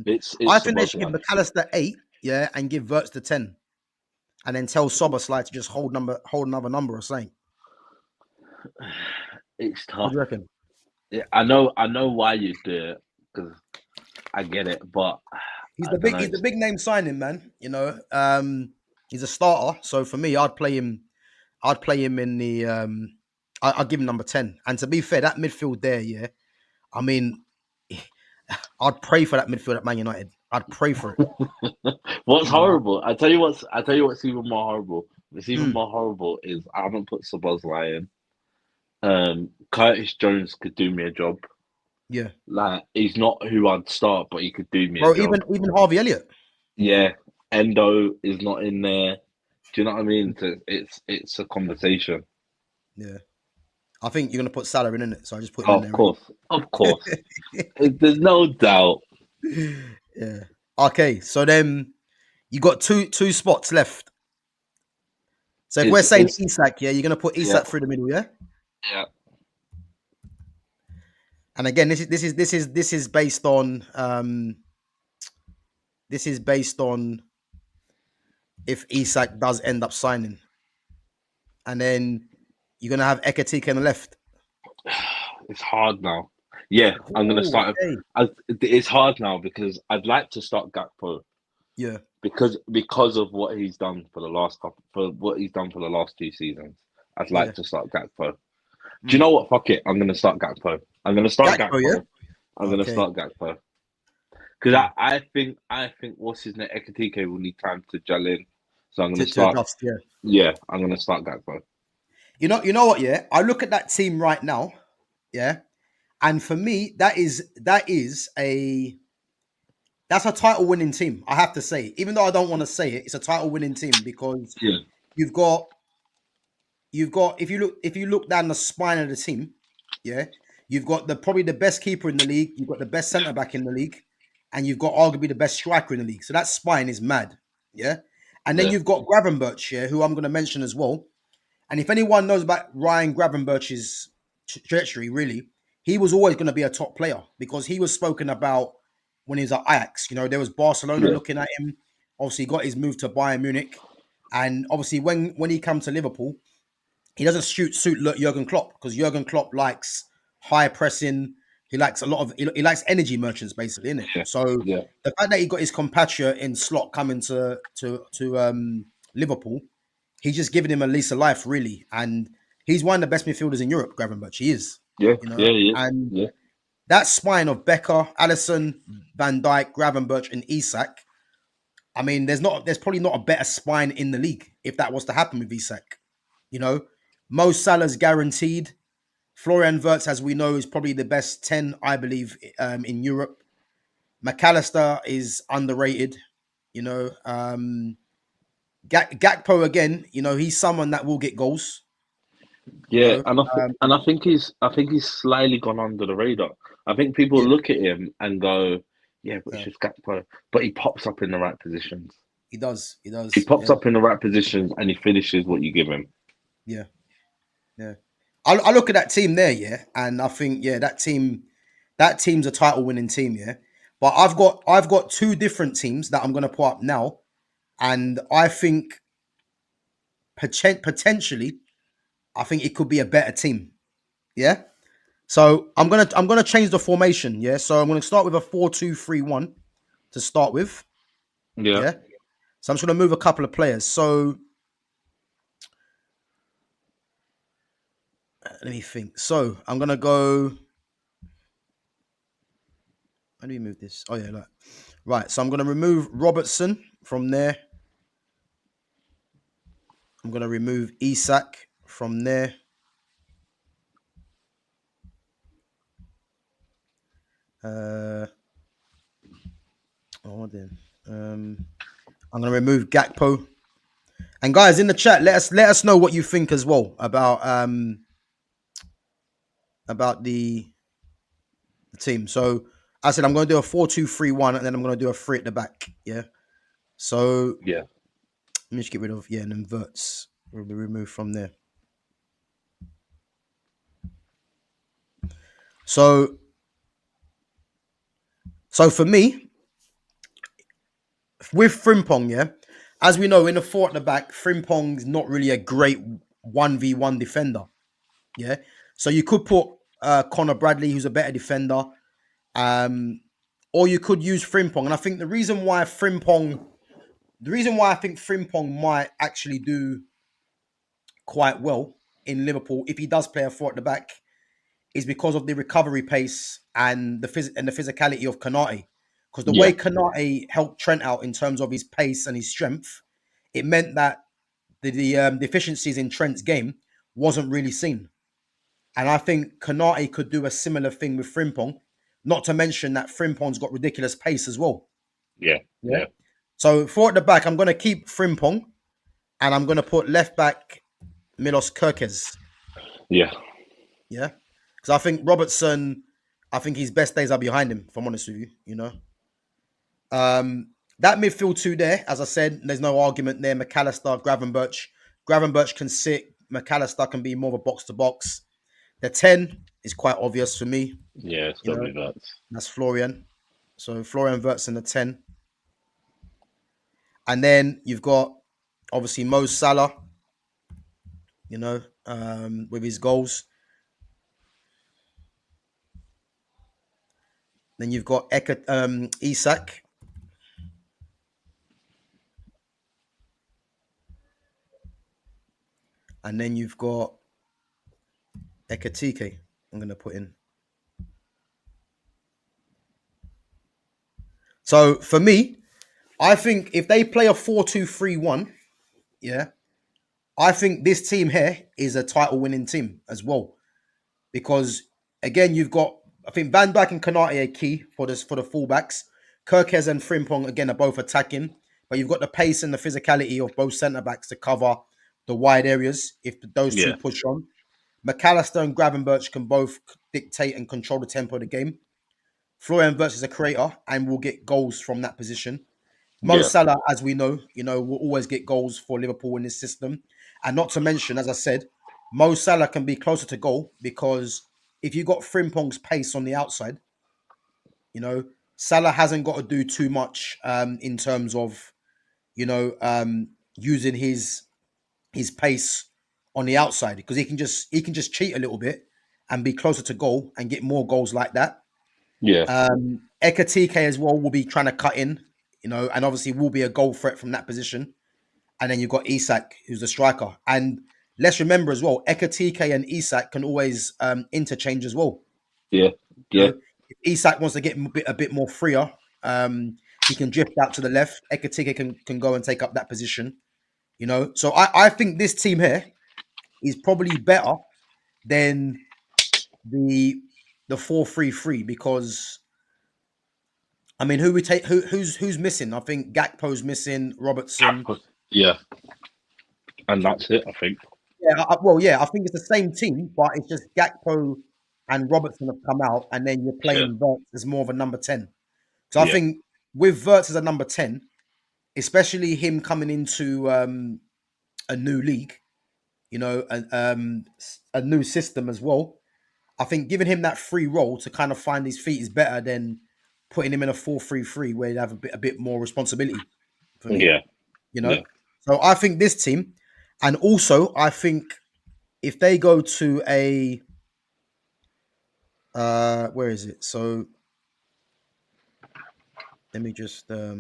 It's I think they should give Szoboszlai. McAllister 8, yeah, and give Verts the 10, and then tell Soberslide to just hold another number or something. It's What tough. do you reckon? Yeah, I know why you do it because I get it, but He's I don't know. he's the big name signing, man. You know, he's a starter. So for me, I'd play him. I'd play him in the. I'd give him number 10. And to be fair, that midfield there, yeah. I mean, I'd pray for that midfield at Man United. I'd pray for it. What's You know. horrible? I tell you what's even more horrible. What's even Mm, more horrible is I haven't put Szoboszlai in. Curtis Jones could do me a job. yeah, Like he's not who I'd start, but he could do me a bro. job. Even Harvey Elliott. Yeah, Endo is not in there. Do you know what I mean? It's a conversation. Yeah, I think you're gonna put Salah in it, so I just put him Oh, in of there. course, of course. There's no doubt. Yeah. Okay, so then you got two spots left. So if we're It's saying it's Isak, yeah, you're gonna put yeah, Isak through the middle, yeah. yeah. And again, this is based on if Isak does end up signing, and then you're gonna have Ekatike on the left. It's hard now. Yeah, I'm gonna Oh, start. okay. It's hard now because I'd like to start Gakpo Yeah, because of what he's done for the last couple for what he's done for the last 2 seasons. I'd yeah. like to start Gakpo. Do you Mm. know what? Fuck it. I'm gonna start Gakpo. I'm gonna start Gakpo, yeah. Gakpo. I'm gonna Okay. start Gakpo because Cool. I think what's his name Ekatike will need time to gel in. So I'm gonna To start. adjust, yeah. Yeah, I'm gonna start Gakpo. You know what? Yeah, I look at that team right now. Yeah, and for me, that's a title winning team. I have to say, even though I don't want to say it, it's a title winning team because Yeah, you've got if you look down the spine of the team, yeah, you've got probably the best keeper in the league, you've got the best centre back in the league, and you've got arguably the best striker in the league. So that spine is mad, yeah. And then yeah, you've got Gravenberch here, who I'm going to mention as well. And if anyone knows about Ryan Gravenberch's trajectory, really, he was always going to be a top player because he was spoken about when he was at Ajax. You know, there was Barcelona yeah, looking at him. Obviously, he got his move to Bayern Munich, and obviously, when he comes to Liverpool, he doesn't suit Jurgen Klopp because Jurgen Klopp likes high pressing. He likes a lot of he likes energy merchants, basically, isn't it? yeah, So yeah, the fact that he got his compatriot in Slot coming to Liverpool, he's just giving him a lease of life, really. And he's one of the best midfielders in Europe, Gravenberch. He is, yeah, you know. yeah, yeah, And yeah. that spine of Becker, Allison, Van Dijk, Gravenberch, and Isak. I mean, there's probably not a better spine in the league if that was to happen with Isak. You know, Mo Salah's guaranteed. Florian Wirtz, as we know, is probably the best 10, I believe, in Europe. McAllister is underrated. You know, Gakpo again. You know, he's someone that will get goals. You Yeah, know, and I think he's slightly gone under the radar. I think people yeah, look at him and go, "Yeah, but it's yeah, just Gakpo," but he pops up in the right positions. he does. He He does. pops Yeah, up in the right positions and he finishes what you give him. yeah, yeah. I look at that team there, yeah, and I think, yeah, that team's a title winning team, yeah. But I've got two different teams that I'm gonna put up now, and I think potentially, I think it could be a better team, yeah. So I'm gonna change the formation, yeah. So I'm gonna start with a 4-2-3-1 to start with, Yeah, yeah. So I'm just gonna move a couple of players. So let me think. So I'm gonna go. How do you move this? Oh yeah, look. Right. So I'm gonna remove Robertson from there. I'm gonna remove Isak from there. Uh, oh then. I'm gonna remove Gakpo. And guys in the chat, let us know what you think as well about the team. So I said I'm gonna do a 4-2-3-1, and then I'm gonna do a three at the back. Yeah. So yeah, let me just get rid of, yeah, and then Verts will be removed from there. So for me, with Frimpong, yeah, as we know, in the four at the back, Frimpong's not really a great 1v1 defender. Yeah. So you could put Connor Bradley, who's a better defender, um, or you could use Frimpong. And I think the reason why I think Frimpong might actually do quite well in Liverpool if he does play a four at the back is because of the recovery pace and the physicality of Kanate. Because the yeah, way Kanate helped Trent out in terms of his pace and his strength, it meant that the deficiencies in Trent's game wasn't really seen. And I think Kanate could do a similar thing with Frimpong. Not to mention that Frimpong's got ridiculous pace as well. yeah, Yeah. yeah, So for at the back, I'm going to keep Frimpong and I'm going to put left back Milos Kerkez. yeah, Yeah. Because I think Robertson, I think his best days are behind him, if I'm honest with you, you know. That midfield two there, as I said, there's no argument there. McAllister, Gravenberch. Gravenberch can sit. McAllister can be more of a box to box. The 10 is quite obvious for me, yeah. It's you got to know. be that. That's Florian. So Florian Wirtz in the 10. And then you've got obviously Mo Salah, you know, with his goals. Then you've got Isak. And then you've got Ekatike. I'm going to put in. So for me, I think if they play a 4-2-3-1, yeah, I think this team here is a title winning team as well. Because again, you've got, I think Van Dijk and Kanate are key for the fullbacks. Kirkez and Frimpong again are both attacking, but you've got the pace and the physicality of both centre backs to cover the wide areas if those two Yeah, push on. McAllister and Gravenberch can both dictate and control the tempo of the game. Florian Wirtz is a creator and will get goals from that position. Mo yeah, Salah, as we know, will always get goals for Liverpool in this system. And not to mention, as I said, Mo Salah can be closer to goal because if you got Frimpong's pace on the outside, Salah hasn't got to do too much in terms of, using his pace on the outside because he can just cheat a little bit and be closer to goal and get more goals like that. yeah, Ekatike as well will be trying to cut in, and obviously will be a goal threat from that position. And then you've got Isak, who's the striker. And let's remember as well, Ekatike and Isak can always interchange as well. yeah, You yeah, know, if Isak wants to get a bit more freer, he can drift out to the left. Ekatike can go and take up that position. So I think this team here is probably better than the 4-3-3 because I mean, who's missing? I think Gakpo's missing, Robertson. Yeah, and that's it. I think. Yeah, I think it's the same team, but it's just Gakpo and Robertson have come out, and then you're Yeah, playing Vert as more of a number 10. So I yeah, think with Vert as a number 10, especially him coming into a new league, a new system as well. I think giving him that free role to kind of find his feet is better than putting him in a 4-3-3 where he'd have a bit more responsibility for me. yeah, You know, yeah. so I think this team, and also I think if they go to a where is it? So let me just uh,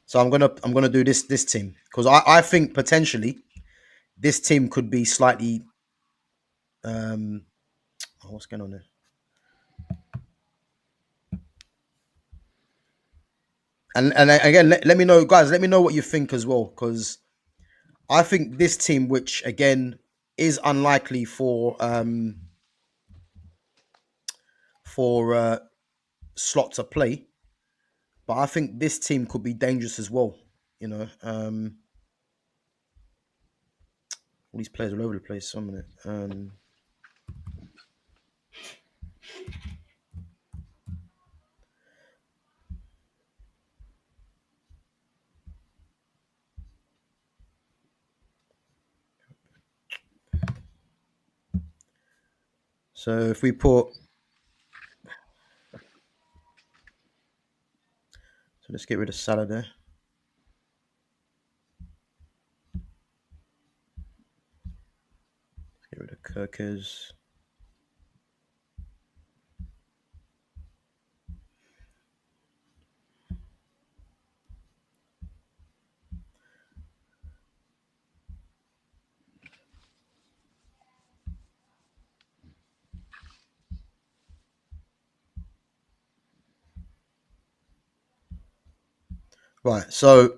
so I'm gonna do this team because I think potentially this team could be slightly what's going on there? And again, let me know, guys. Let me know what you think as well, because I think this team, which again is unlikely for slot to play, but I think this team could be dangerous as well. You know, all these players all over the place. Some minute. So if we put, so let's get rid of Salah there. Get rid of Kirkers. Right. So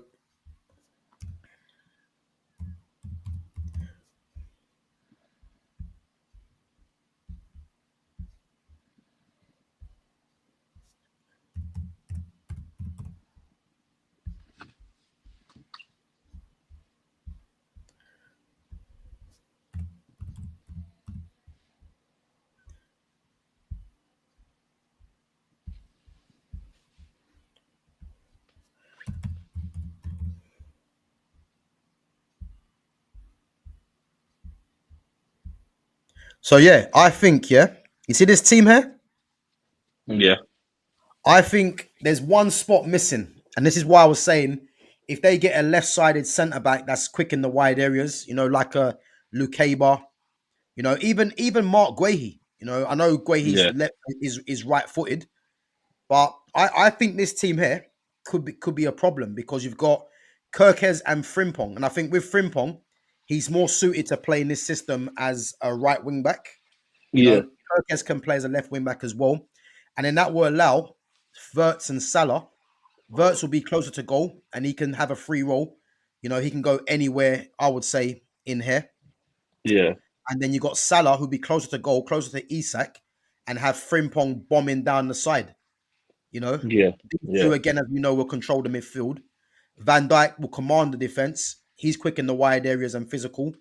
yeah, I think you see this team here. Yeah, I think there's one spot missing, and this is why I was saying if they get a left-sided centre back that's quick in the wide areas, like a Lukeba, even Mark Guehi. I know Guehi's yeah, left is right-footed, but I think this team here could be a problem because you've got Kirkes and Frimpong, and I think with Frimpong, he's more suited to play in this system as a right wing back. yeah, Kirkes can play as a left wing back as well, and then that will allow Verts and Salah. Verts will be closer to goal, and he can have a free roll. He can go anywhere. I would say in here, yeah, and then you got Salah who'll be closer to goal, closer to Isak, and have Frimpong bombing down the side. yeah, These yeah, two again, as we know, will control the midfield. Van Dijk will command the defense. He's quick in the wide areas and physical.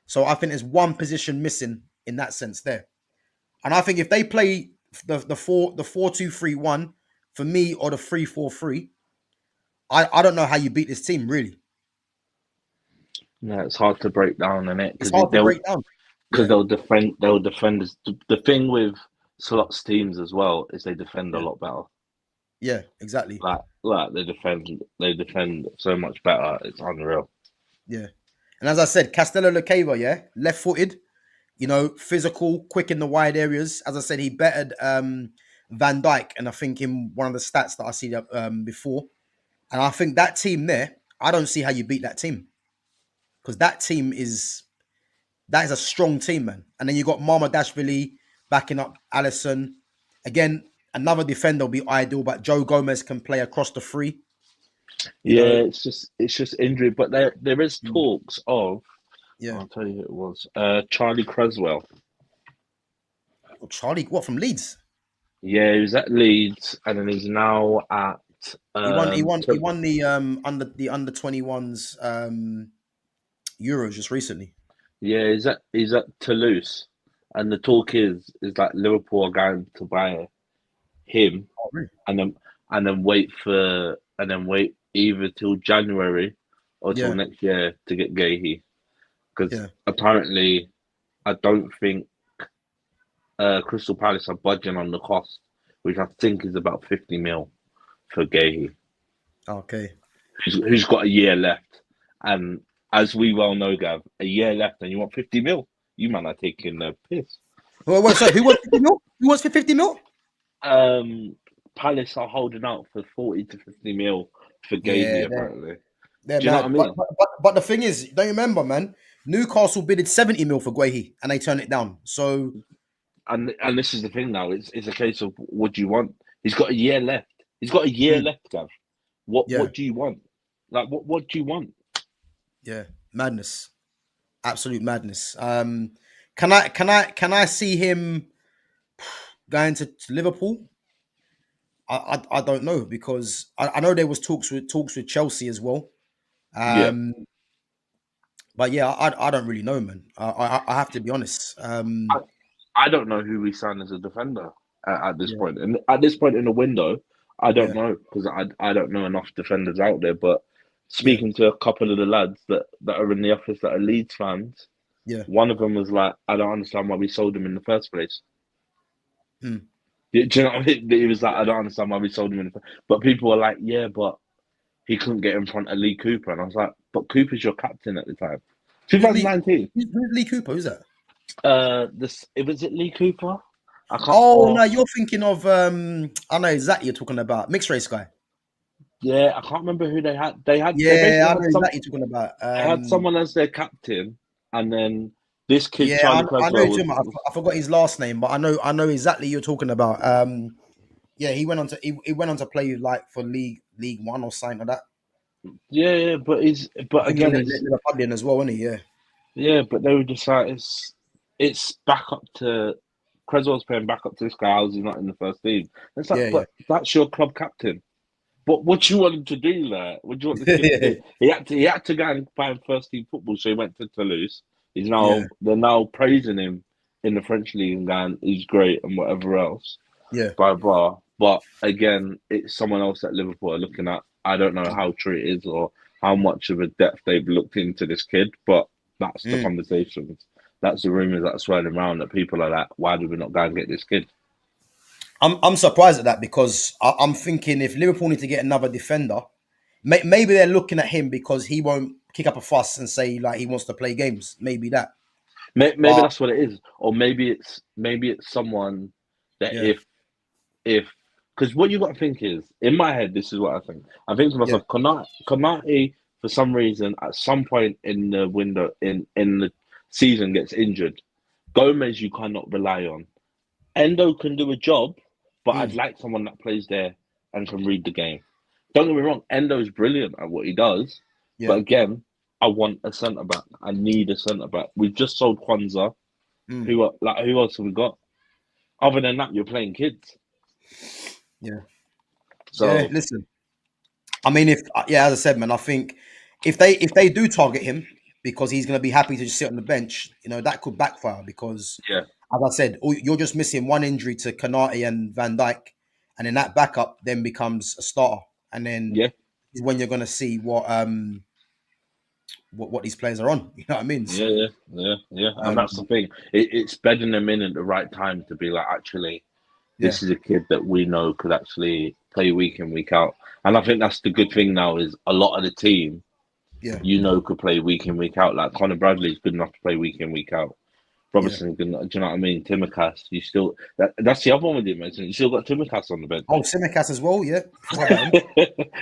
So I think there's one position missing in that sense there. And I think if they play the 4-2-3-1 for me or the 3-4-3, I don't know how you beat this team really. yeah. It's hard to break down in it It's because hard to they'll break down. because Yeah, they'll defend. The thing with slots teams as well is they defend a yeah, lot better. yeah, exactly. Like they defend so much better. It's unreal. Yeah. And as I said, Castello Lacava, left-footed, physical, quick in the wide areas. As I said, he bettered Van Dijk, and I think in one of the stats that I see before. And I think that team there, I don't see how you beat that team because that is a strong team, man. And then you got Mama Dashvili backing up Allison, Again, another defender will be ideal, but Joe Gomez can play across the three. You Yeah, know, it's just injury, but there is Mm. talks of. Yeah. I'll tell you who it was. Charlie Creswell. Oh, Charlie, what from Leeds? Yeah, he was at Leeds, and then he's now at He won. He won. He Tul- won the under 21s Euros just recently. yeah, he's at Toulouse, and the talk is like Liverpool are going to buy him, Oh, really? and then wait either till January or till Yeah. next year to get Gahey, because Yeah. apparently I don't think Crystal Palace are budging on the cost, which I think is about 50 mil for Gahey, Okay. who's got a year left. And as we well know, Gav, a year left and you want 50 mil, you man are taking the piss. Wait, sorry. Who wants 50 mil? Who wants for 50 mil? Um, Palace are holding out for 40 to 50 mil for Yeah, Gahey, apparently. they're Do you know what I mad. But, mean? but but but the thing is, don't you remember, man? Newcastle bidded 70 mil for Guehi and they turned it down. So And this is the thing now. It's a case of what do you want? He's got a year left. He's got a year mm, left, Gav. What yeah, what do you want? Like what do you want? yeah, madness, absolute madness. Can I see him going to Liverpool? I don't know because I know there was talks with Chelsea as well. Yeah. Um, but yeah, I don't really know, man. I have to be honest. I, I don't know who we signed as a defender at this Yeah, point. And at this point in the window, I don't yeah, know because I don't know enough defenders out there. But yeah, speaking to a couple of the lads that are in the office that are Leeds fans, yeah. one of them was like, I don't understand why we sold him in the first place. Mm. Do you know what I mean? He was like, I don't understand why we sold him in the first. But people were like, yeah, but he couldn't get in front of Lee Cooper. And I was like, but Cooper's your captain at the time. Who's Lee? 2019. Who's Lee Cooper? Who's that? This was it Lee Cooper? I can't. Oh no, Or you're thinking of I know exactly you're talking about mixed race guy. yeah, I can't remember who they had. They Yeah, basically I had know exactly you're talking about. they had someone as their captain, and then this kid Yeah, Charlie I know Creswell you're talking about. I forgot his last name, but I know exactly you're talking about. Yeah, he went on to play like for League One or something like that. yeah, I but think he was again a it's Liverpudlian as well, wasn't he? Yeah, yeah, but they were just like it's back up to Creswell's playing back up to this guy. How's he not in the first team? It's like, yeah, but that's your club captain. What do you want him to do there? What do you want this kid to yeah, do? He had to go and play first team football, so he went to Toulouse. yeah, They're now praising him in the French league and going he's great and whatever else. yeah. Blah blah. But again, it's someone else at Liverpool are looking at. I don't know how true it is or how much of a depth they've looked into this kid, but that's the Mm. conversations. That's the rumors that are swirling around that people are like, why did we not go and get this kid? I'm surprised at that because I'm thinking if Liverpool need to get another defender, maybe they're looking at him because he won't kick up a fuss and say like he wants to play games. Maybe that, Maybe but that's what it is, or maybe it's someone that yeah, if because what you got to think is in my head, this is what I think. I think to yeah, myself, Konate for some reason at some point in the window in the season gets injured. Gomez you cannot rely on. Endo can do a job, but I'd mm, like someone that plays there and can read the game. Don't get me wrong, Endo's brilliant at what he does, yeah, but again, I want a centre back. I need a centre back. We've just sold Kwanzaa. mm, Who else have we got? Other than that, you're playing kids. yeah, yeah. So Listen, I mean, if yeah, as I said, man, I think if they do target him because he's going to be happy to just sit on the bench, that could backfire because, yeah, as I said, you're just missing one injury to Kanate and Van Dijk, and then that backup then becomes a starter, and then yeah, is when you're going to see what these players are on. You know what I mean? So, yeah. And um, that's the thing. It's bedding them in at the right time to be like, actually, yeah, this is a kid that we know could actually play week in, week out. And I think that's the good thing now is a lot of the team, yeah, could play week in, week out. Like Conor Bradley's good enough to play week in, week out. yeah. Robertson's good enough. Do you know what I mean? Timmercast, you still that's the other one we didn't mention. You still got Timmercast on the Oh, bench. Simicast as well. Yeah, forgot about him.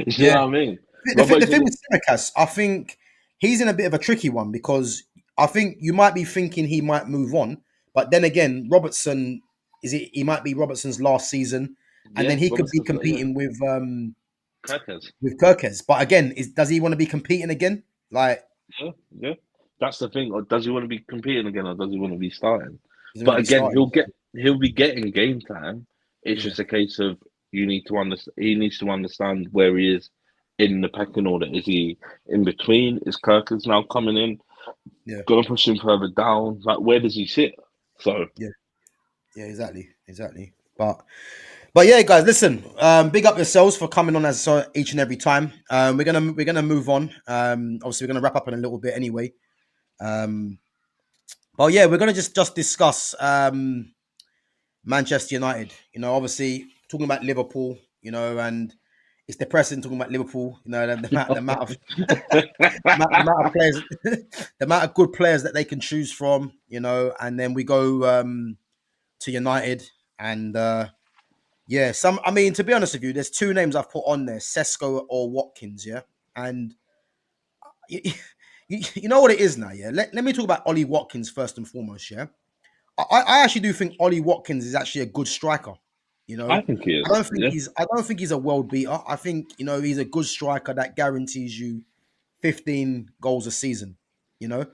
You Yeah. know what I mean? The Robertson, thing with Simicast, I think he's in a bit of a tricky one because I think you might be thinking he might move on, but then again, Robertson is it? He might be Robertson's last season, and Yeah, then he could be Robertson's got, yeah. competing Kirkers. with Kirkes. But again, does he want to be competing again? Like, Yeah, yeah. That's the thing. Or does he want to be competing again, or does he want to be starting? he's going to But be again, starting. he'll be getting game time. It's Yeah, just a case of you need to understand. He needs to understand where he is in the pecking order. Is he in between? Is Kirkers now coming in? yeah, Gonna push him further down? Like, where does he sit? So yeah, yeah. Exactly. But yeah, guys, listen. Big up yourselves for coming on as each and every time. We're gonna move on. Obviously, we're gonna wrap up in a little bit anyway. Um, but yeah, we're gonna just discuss Manchester United. You know, obviously talking about Liverpool. You know, and it's depressing talking about Liverpool. You know, the amount of the amount of players, the amount of good players that they can choose from. You know, and then we go to United and. Yeah, I mean, to be honest with you, there's two names I've put on there: Sesko or Watkins. Yeah, and you, you know what it is now. Yeah, let me talk about Ollie Watkins first and foremost. Yeah, I actually do think Ollie Watkins is actually a good striker. You I know, think he I is. don't think Yeah, he's a world beater. I think he's a good striker that guarantees you 15 goals a season. You know,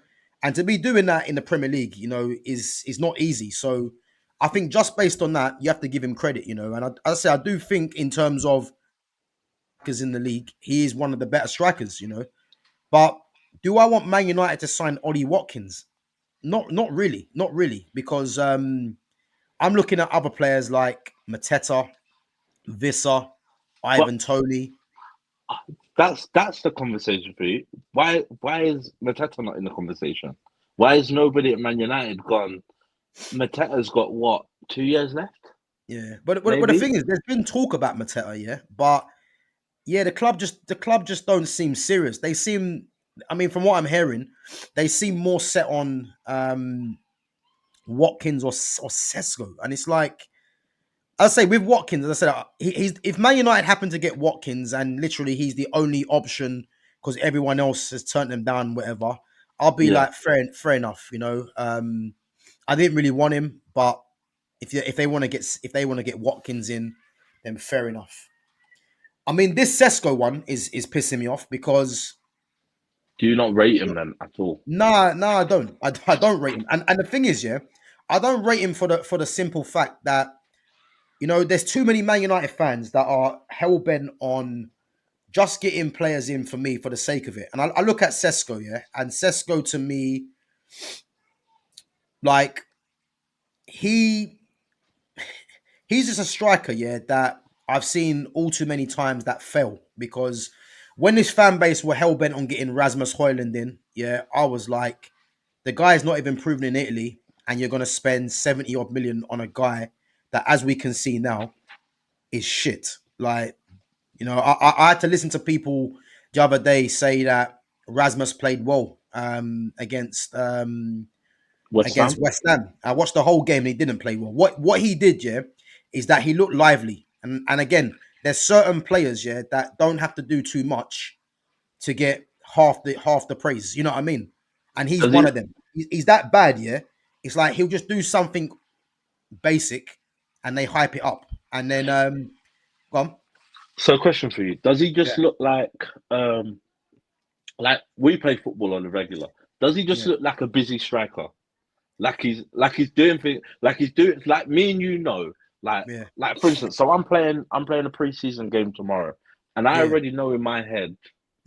and to be doing that in the Premier League, is not easy. So I think just based on that, you have to give him credit. And I say I do think in terms of strikers in the league, he is one of the better strikers. But do I want Man United to sign Ollie Watkins? Not really, not really, because I'm looking at other players like Mateta, Visser, but Ivan Toney. that's the conversation for you. Why is Mateta not in the conversation? Why is nobody at Man United gone? Mateta's got what, 2 years left? Yeah, but the Maybe. thing is, there's been talk about Mateta, yeah, but yeah, the club just don't seem serious. They seem, I mean, from what I'm hearing, they seem more set on Watkins or Sesko, and it's like I say with Watkins, as I said, he's if Man United happen to get Watkins and literally he's the only option because everyone else has turned them down, whatever. I'll be Yeah. like fair enough, I didn't really want him, but if they want to get Watkins in, then fair enough. I mean, this Sesko one is pissing me off because Do you not rate him then at all? nah, I don't. I don't rate him. And the thing is, yeah, I don't rate him for the simple fact that there's too many Man United fans that are hell bent on just getting players in for me for the sake of it. And I look at Sesko, yeah, and Sesko to me, like he he's just a striker, yeah, that I've seen all too many times that fail because when this fan base were hell bent on getting Rasmus Højlund in, yeah, I was like, the guy is not even proven in Italy, and you're gonna spend 70 odd million on a guy that, as we can see now, is shit. Like, I had to listen to people the other day say that Rasmus played well West against Ham? West Ham. I watched the whole game and he didn't play well. What he did, yeah, is that he looked lively. And again, there's certain players, yeah, that don't have to do too much to get half the praise. You know what I mean? And he's Does one he? of them. He's that bad, yeah. It's like he'll just do something basic and they hype it up. And then go on. So, question for you: does he Yeah, just look like we play football on the regular? Does he just yeah, look like a busy striker? Like he's doing things like he's doing like me and like yeah, for instance, so I'm playing a preseason game tomorrow, and I yeah, already know in my head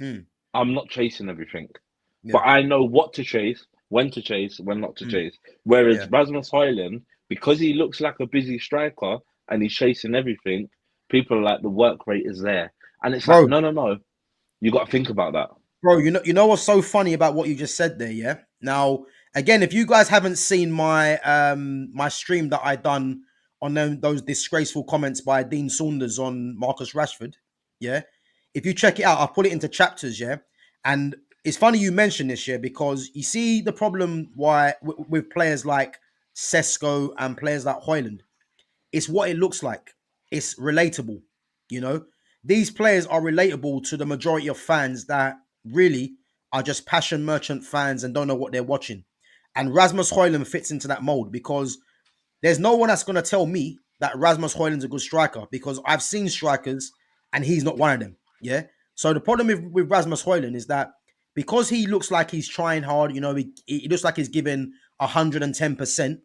mm, I'm not chasing everything, but yeah, I know what to chase, when not to mm, chase. Whereas yeah. Rasmus Højlund, because he looks like a busy striker and he's chasing everything, people are like the work rate is there, and it's like Bro, no, you got to think about that. Bro, you know what's so funny about what you just said there, yeah? Now, again, if you guys haven't seen my stream that I done on those disgraceful comments by Dean Saunders on Marcus Rashford, yeah? If you check it out, I'll put it into chapters, yeah? And it's funny you mention this, yeah, because you see the problem with players like Sesko and players like Hoyland. It's what it looks like. It's relatable. You know, these players are relatable to the majority of fans that really are just passion merchant fans and don't know what they're watching. And Rasmus Højlund fits into that mold because there's no one that's going to tell me that Rasmus Højlund's a good striker because I've seen strikers and he's not one of them. Yeah. So the problem with Rasmus Højlund is that because he looks like he's trying hard, he looks like he's giving 110%.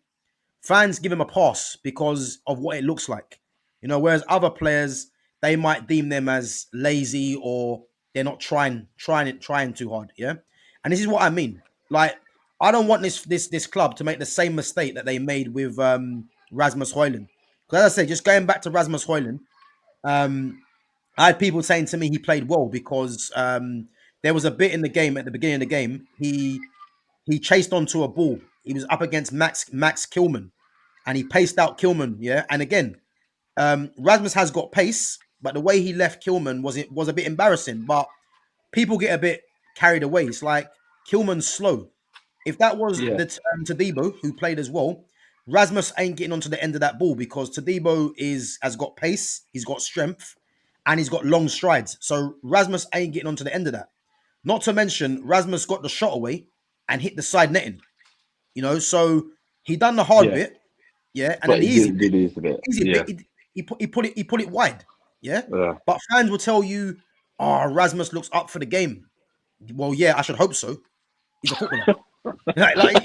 Fans give him a pass because of what it looks like, whereas other players, they might deem them as lazy or they're not trying too hard. Yeah. And this is what I mean. Like, I don't want this club to make the same mistake that they made with Rasmus Højlund. Because as I said, just going back to Rasmus Højlund, I had people saying to me he played well because there was a bit in the game at the beginning of the game. He chased onto a ball. He was up against Max Kilman, and he paced out Kilman. Yeah, and again, Rasmus has got pace, but the way he left Kilman was a bit embarrassing. But people get a bit carried away. It's like Kilman's slow. If that was Yeah. the Tadibo who played as well, Rasmus ain't getting onto the end of that ball because Tadibo has got pace, he's got strength, and he's got long strides. So Rasmus ain't getting onto the end of that. Not to mention, Rasmus got the shot away and hit the side netting. So he done the hard Yeah. bit, yeah, and But then the he easy did the easy bit. Yeah. bit, he put it wide, yeah. Yeah. But fans will tell you, "Oh, Rasmus looks up for the game." Well, yeah, I should hope so. He's a footballer. you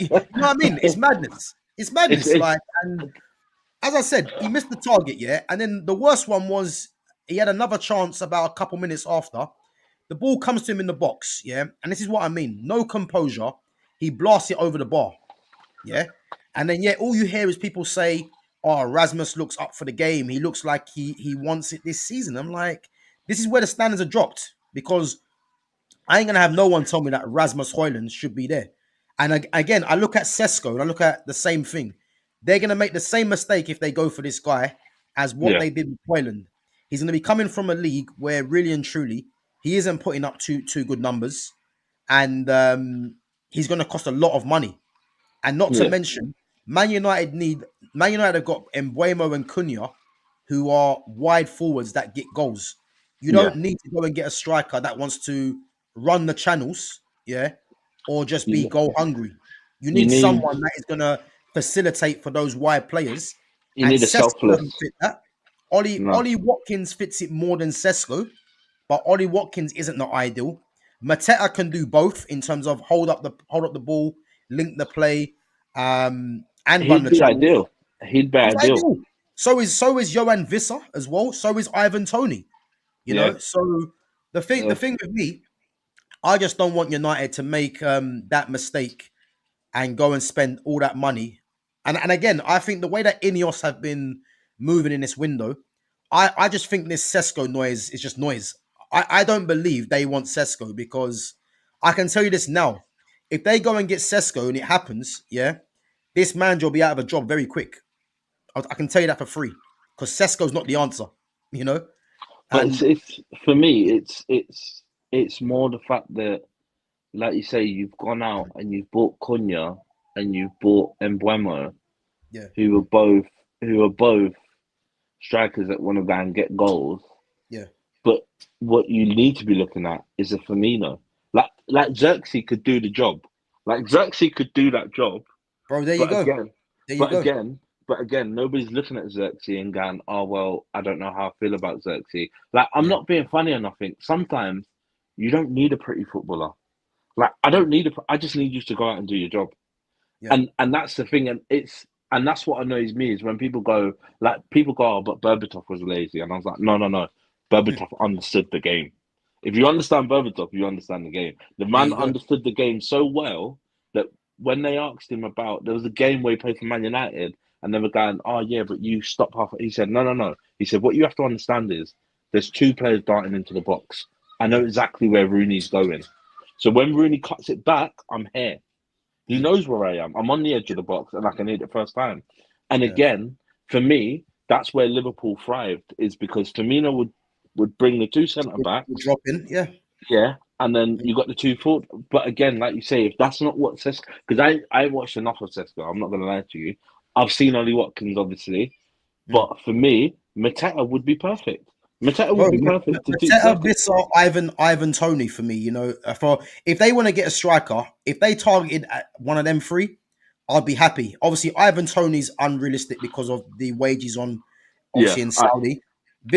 know what I mean? It's madness. It's madness. It's- and as I said, he missed the target, yeah. And then the worst one was he had another chance about a couple minutes after. The ball comes to him in the box, yeah. And this is what I mean. No composure. He blasts it over the bar, yeah. And then, yeah, all you hear is people say, "Oh, Rasmus looks up for the game. He looks like he wants it this season." I'm like, this is where the standards are dropped because I ain't gonna have no one tell me that Rasmus Højlund should be there. And again, I look at Sesko and I look at the same thing. They're gonna make the same mistake if they go for this guy as what Yeah. they did with Højlund. He's gonna be coming from a league where really and truly he isn't putting up two good numbers, and he's gonna cost a lot of money. And not to Yeah. mention, Man United have got Embuemo and Cunha, who are wide forwards that get goals. You don't need to go and get a striker that wants to run the channels, yeah, or just be You- goal hungry. You you need need- someone that is gonna facilitate for those wide players. You And need a Sesko selfless. doesn't fit that. No. Ollie Watkins fits it more than Sesko, but Ollie Watkins isn't the ideal. Mateta can do both in terms of hold up the ball, link the play, and run He'd the be channels. ideal. He'd be He's ideal. ideal. So is Johan Visser as well. So is Ivan Toney. Yeah. So the thing with me, I just don't want United to make that mistake and go and spend all that money. And again, I think the way that Ineos have been moving in this window, I just think this Sesko noise is just noise. I don't believe they want Sesko because I can tell you this now. If they go and get Sesko and it happens, yeah, this manager will be out of a job very quick. I can tell you that for free because Sesko's not the answer, you know? But And it's for me, it's more the fact that, like you say, you've gone out and you've bought Cunha and you've bought Embuemo, yeah, who are both strikers that want to go and get goals. yeah. But what you need to be looking at is a Firmino. Like Xerxes could do the job. Like Xerxes could do that job. Bro, there you But go. again, There you but go. again, but again, nobody's looking at Xerxes and going, "Oh well, I don't know how I feel about Xerxes." Like I'm Yeah. not being funny or nothing. Sometimes you don't need a pretty footballer. Like I don't need I just need you to go out and do your job. Yeah. And that's the thing, and that's what annoys me is when people go, "Oh, but Berbatov was lazy," and I was like, "No. Berbatov understood the game. If you understand Berbatov, you understand the game. The There man you go. understood the game so well that when they asked him about, there was a game where he played for Man United, and they were going, "Oh yeah, but you stopped half." He said, "No. He said, "What you have to understand is there's two players darting into the box. I know exactly where Rooney's going. So when Rooney cuts it back, I'm here. He knows where I am. I'm on the edge of the box, and I can hit it first time." And Yeah. again, for me, that's where Liverpool thrived, is because Firmino would bring the two centre backs, We'll drop in. Yeah. yeah, and then you got the two forward. But again, like you say, if that's not what Sesko, because I watched enough of Sesko, I'm not going to lie to you. I've seen Ollie Watkins, obviously, but for me, Mateta would be perfect. Mateta would be perfect to do Mateta, Sesko. Visser, Ivan Toney for me, for if they want to get a striker, if they targeted at one of them three, I'd be happy. Obviously, Ivan Tony's unrealistic because of the wages on, Yeah, obviously in Saudi.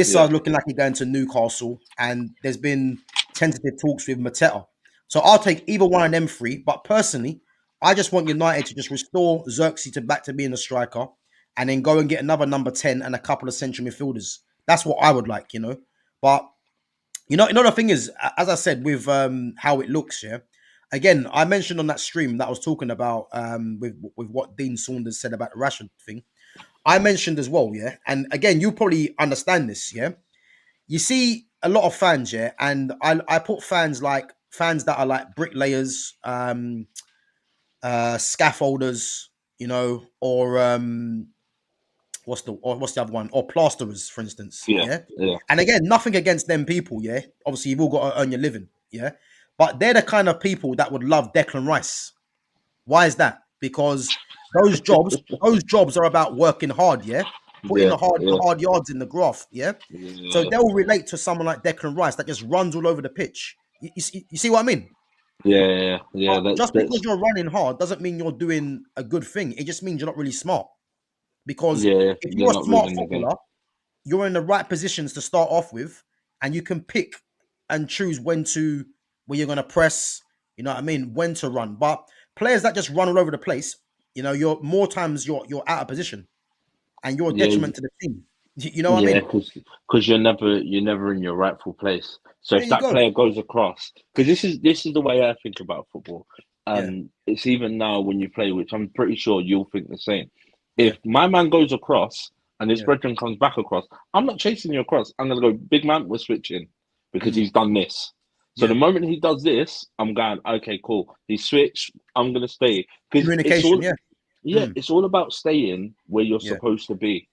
yeah, Vissa looking like he's going to Newcastle, and there's been tentative talks with Mateta. So I'll take either one of them three. But personally, I just want United to just restore Xerxes to back to being a striker, and then go and get another number 10 and a couple of central midfielders. That's what I would like, you know. But the thing is, as I said, with how it looks, yeah. Again, I mentioned on that stream that I was talking about with what Dean Saunders said about the Rashford thing. I mentioned as well, yeah. And again, you probably understand this, yeah. You see a lot of fans, yeah, and I put fans that are like bricklayers, scaffolders, or what's the other one? Or plasterers, for instance. yeah, Yeah. yeah, And again, nothing against them people, yeah. Obviously, you've all got to earn your living, yeah. But they're the kind of people that would love Declan Rice. Why is that? Because those jobs are about working hard, yeah. Putting yeah, the yeah, hard yards in the graft, yeah. So yeah, they'll relate to someone like Declan Rice that just runs all over the pitch. You see what I mean? yeah, But yeah. just because That's you're running hard doesn't mean you're doing a good thing. It just means you're not really smart. Because yeah. if You're you're a not smart reading the game. footballer, you're in the right positions to start off with, and you can pick and choose when you're going to press. You know what I mean? When to run. But players that just run all over the place, you're more times you're out of position, and you're a Yeah, detriment to the team. You know what I yeah, mean? because you're never in your rightful place. So There if you that go. player goes across, because this is the way I think about football, Yeah, and it's even now when you play, which I'm pretty sure you'll think the same. yeah, If my man goes across and his yeah, brethren comes back across, I'm not chasing you across. I'm gonna go, big man, we're switching because mm, he's done this. So the yeah. moment he does this, I'm going, okay, cool. He switched. I'm gonna stay because it's Communication. all, Yeah, yeah, mm, it's all about staying where you're yeah, supposed to be.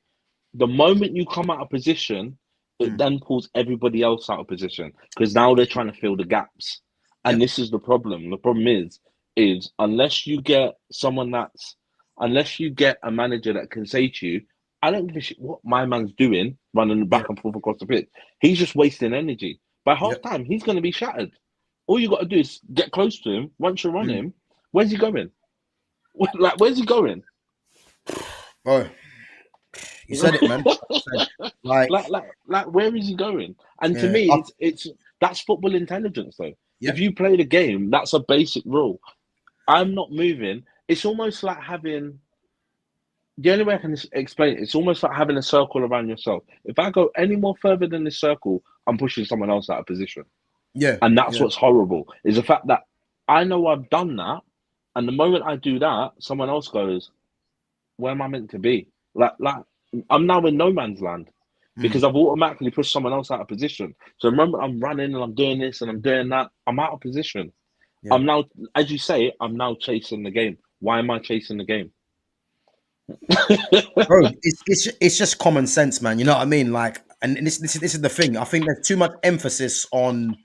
The moment you come out of position, it mm, then pulls everybody else out of position because now they're trying to fill the gaps. And yep, this is the problem. The problem is unless you get a manager that can say to you, I don't give a shit what my man's doing, running yeah, back and forth across the pitch. He's just wasting energy. By half yep. time, he's going to be shattered. All you got to do is get close to him. Once you run Mm. him, where's he going? Like, where's he going? Bro, you said it, man. Said, like, Where is he going? And to yeah, me, it's that's football intelligence, though. yeah, If you play the game, that's a basic rule. I'm not moving. It's almost like having the only way I can explain it. It's almost like having a circle around yourself. If I go any more further than this circle, I'm pushing someone else out of position, yeah, and that's yeah, what's horrible. Is the fact that I know I've done that, and the moment I do that, someone else goes, where am I meant to be? Like I'm now in no man's land because mm, I've automatically pushed someone else out of position. So remember, I'm running and I'm doing this and I'm doing that. I'm out of position. yeah. I'm now, as you say, I'm now chasing the game. Why am I chasing the game? Bro, it's just common sense, man. You know what I mean? Like, and this is the thing. I think there's too much emphasis on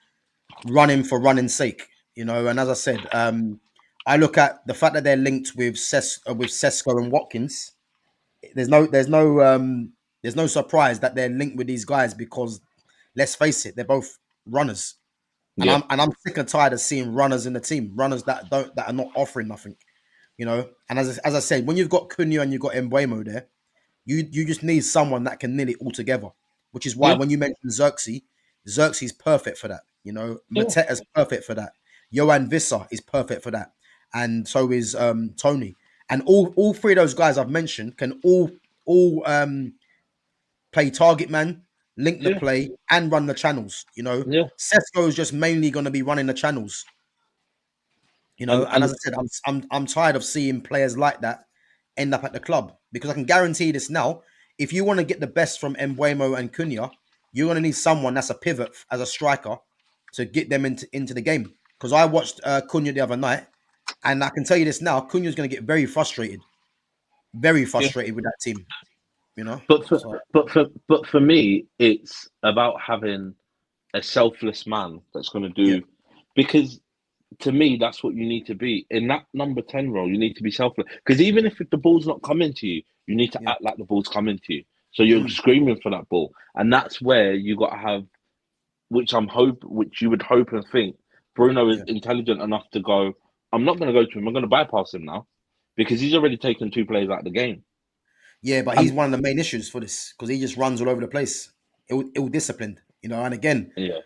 running for running's sake. And as I said, I look at the fact that they're linked with with Sesko and Watkins. There's no surprise that they're linked with these guys because let's face it, they're both runners, and Yeah, I'm sick and tired of seeing runners in the team, runners that are not offering nothing. And as I said, when you've got Cunha and you've got Embuemo there, you just need someone that can knit it all together. Which is why yeah, when you mentioned Xerxes perfect for that. yeah, Mateta's perfect for that. Johan Visser is perfect for that, and so is Tony. And all three of those guys I've mentioned can all play target man, link the yeah, play, and run the channels. yeah. Sesko is just mainly going to be running the channels. And And as and I said, I'm tired of seeing players like that end up at the club because I can guarantee this now. If you want to get the best from Embuemo and Cunha, you're going to need someone that's a pivot as a striker to get them into the game. Because I watched Cunha the other night, and I can tell you this now: Cunha's going to get very yeah. frustrated with that team. But for So but for me, it's about having a selfless man that's going to yeah, do because to me, that's what you need to be in that number 10 role. You need to be selfless because even if the ball's not coming to you, you need to yeah, act like the ball's coming to you. So you're mm, screaming for that ball, and that's where you got to have, which you would hope and think Bruno is yeah, intelligent enough to go. I'm not going to go to him. I'm going to bypass him now because he's already taken 2 players out of the game. Yeah, but he's one of the main issues for this because he just runs all over the place. Ill-disciplined, and again, Yeah,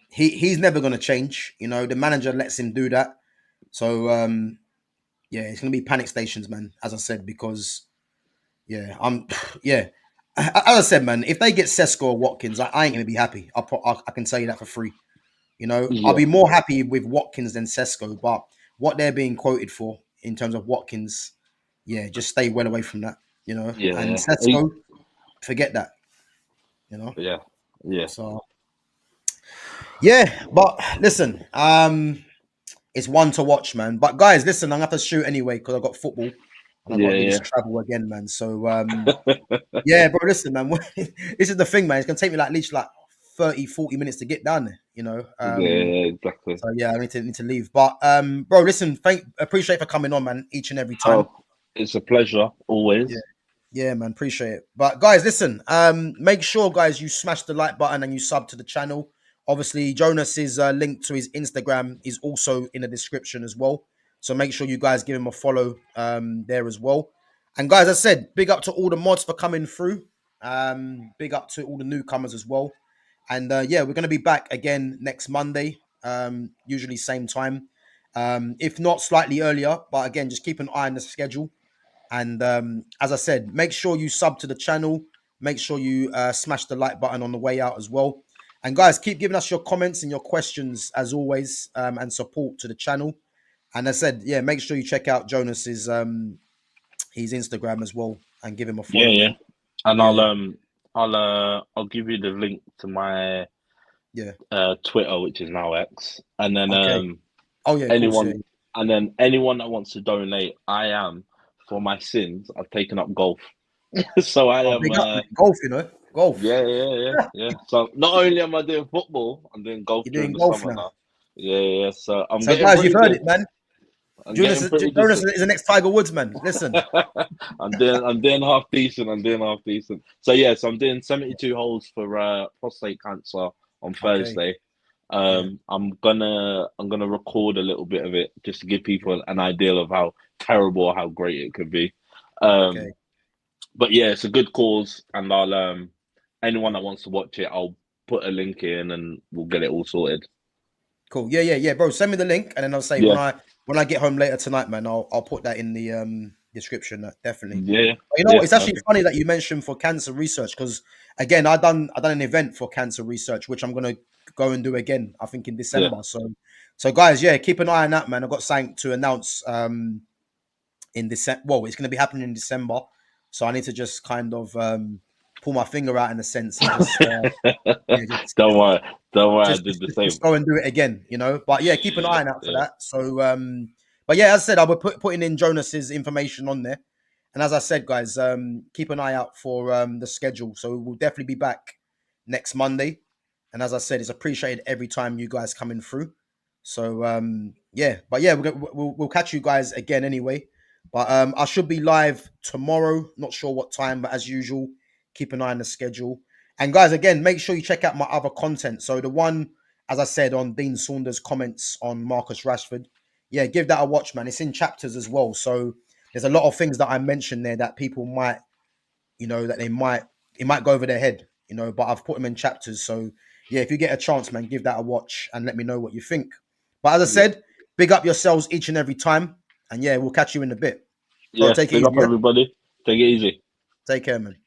he's never going to change. The manager lets him do that. So yeah, it's going to be panic stations, man. As I said, because yeah. As I said, man, if they get Sesko or Watkins, I ain't going to be happy. I can tell you that for free. I'll yeah, be more happy with Watkins than Sesko, but what they're being quoted for in terms of Watkins, yeah, just stay well away from that. And yeah, Sesko, forget that. yeah, yeah, So yeah, but listen, it's one to watch, man. But guys, listen, I'm gonna have to shoot anyway because I got football and I got to do this yeah, travel again, man. So yeah, bro, listen, man. This is the thing, man. It's gonna take me like at least like 30, 40 minutes to get down there. yeah, exactly. So yeah, I need to leave. But bro, listen, appreciate for coming on, man, each and every time. Oh, it's a pleasure always. Yeah, man, appreciate it. But guys, listen, make sure, guys, you smash the like button and you sub to the channel. Obviously, Jonas's link to his Instagram is also in the description as well. So make sure you guys give him a follow there as well. And guys, as I said, big up to all the mods for coming through. Big up to all the newcomers as well. And yeah, we're going to be back again next Monday, usually same time. If not slightly earlier, but again, just keep an eye on the schedule. And as I said, make sure you sub to the channel. Make sure you smash the like button on the way out as well. And guys, keep giving us your comments and your questions as always, and support to the channel. And as I said, yeah, make sure you check out Jonas's his Instagram as well and give him a follow. Yeah. Man. And Yeah. I'll give you the link to my Yeah. Twitter, which is now X, and then Okay. Oh yeah, anyone course, yeah. and then anyone that wants to donate, I am for my sins. I've taken up golf, so I Oh, am. big up, man. Golf, golf. Yeah. So not only am I doing football, I'm doing golf You're during doing the golf summer now. now. Yeah. So I'm So getting guys, you've pretty heard good. it, man. I'm Jonas, getting pretty Jonas decent. is the next Tiger Woods, man. Listen. I'm doing half decent. So yeah, so I'm doing 72 holes for prostate cancer on Okay. Thursday. Yeah. I'm gonna record a little bit of it just to give Yeah. people an idea of how terrible or how great it could be. Um, Okay. but yeah, it's a good cause, and I'll anyone Yeah. that wants to watch it, I'll put a link in and we'll get it all sorted. Cool. Yeah, bro. Send me the link, and then I'll say Yeah, when I get home later tonight, man. I'll put that in the description. Definitely. yeah, But you know what? yeah, It's actually funny that you mentioned for cancer research because again, I done an event for cancer research, which I'm gonna go and do again. I think in yeah, December. So guys, yeah, keep an eye on that, man. I've got something to announce in December. Well, it's gonna be happening in December, so I need to just kind of pull my finger out in a sense and just yeah, don't worry, I just, did the just, same. just go and do it again. But yeah, keep an eye out for Yeah, that. So, but yeah, as I said, I will putting in Jonas's information on there, and as I said, guys, keep an eye out for the schedule. So we'll definitely be back next Monday, and as I said, it's appreciated every time you guys coming through. So yeah, but yeah, we'll catch you guys again anyway. But I should be live tomorrow. Not sure what time, but as usual, keep an eye on the schedule. And guys, again, make sure you check out my other content. So the one, as I said, on Dean Saunders' comments on Marcus Rashford, yeah, give that a watch, man. It's in chapters as well. So there's a lot of things that I mentioned there that people might, that it might go over their head, but I've put them in chapters. So yeah, if you get a chance, man, give that a watch and let me know what you think. But as I yeah, said, big up yourselves each and every time. And yeah, we'll catch you in a bit. Bro, yeah. take it Big easy, up yeah? everybody. Take it easy. Take care, man.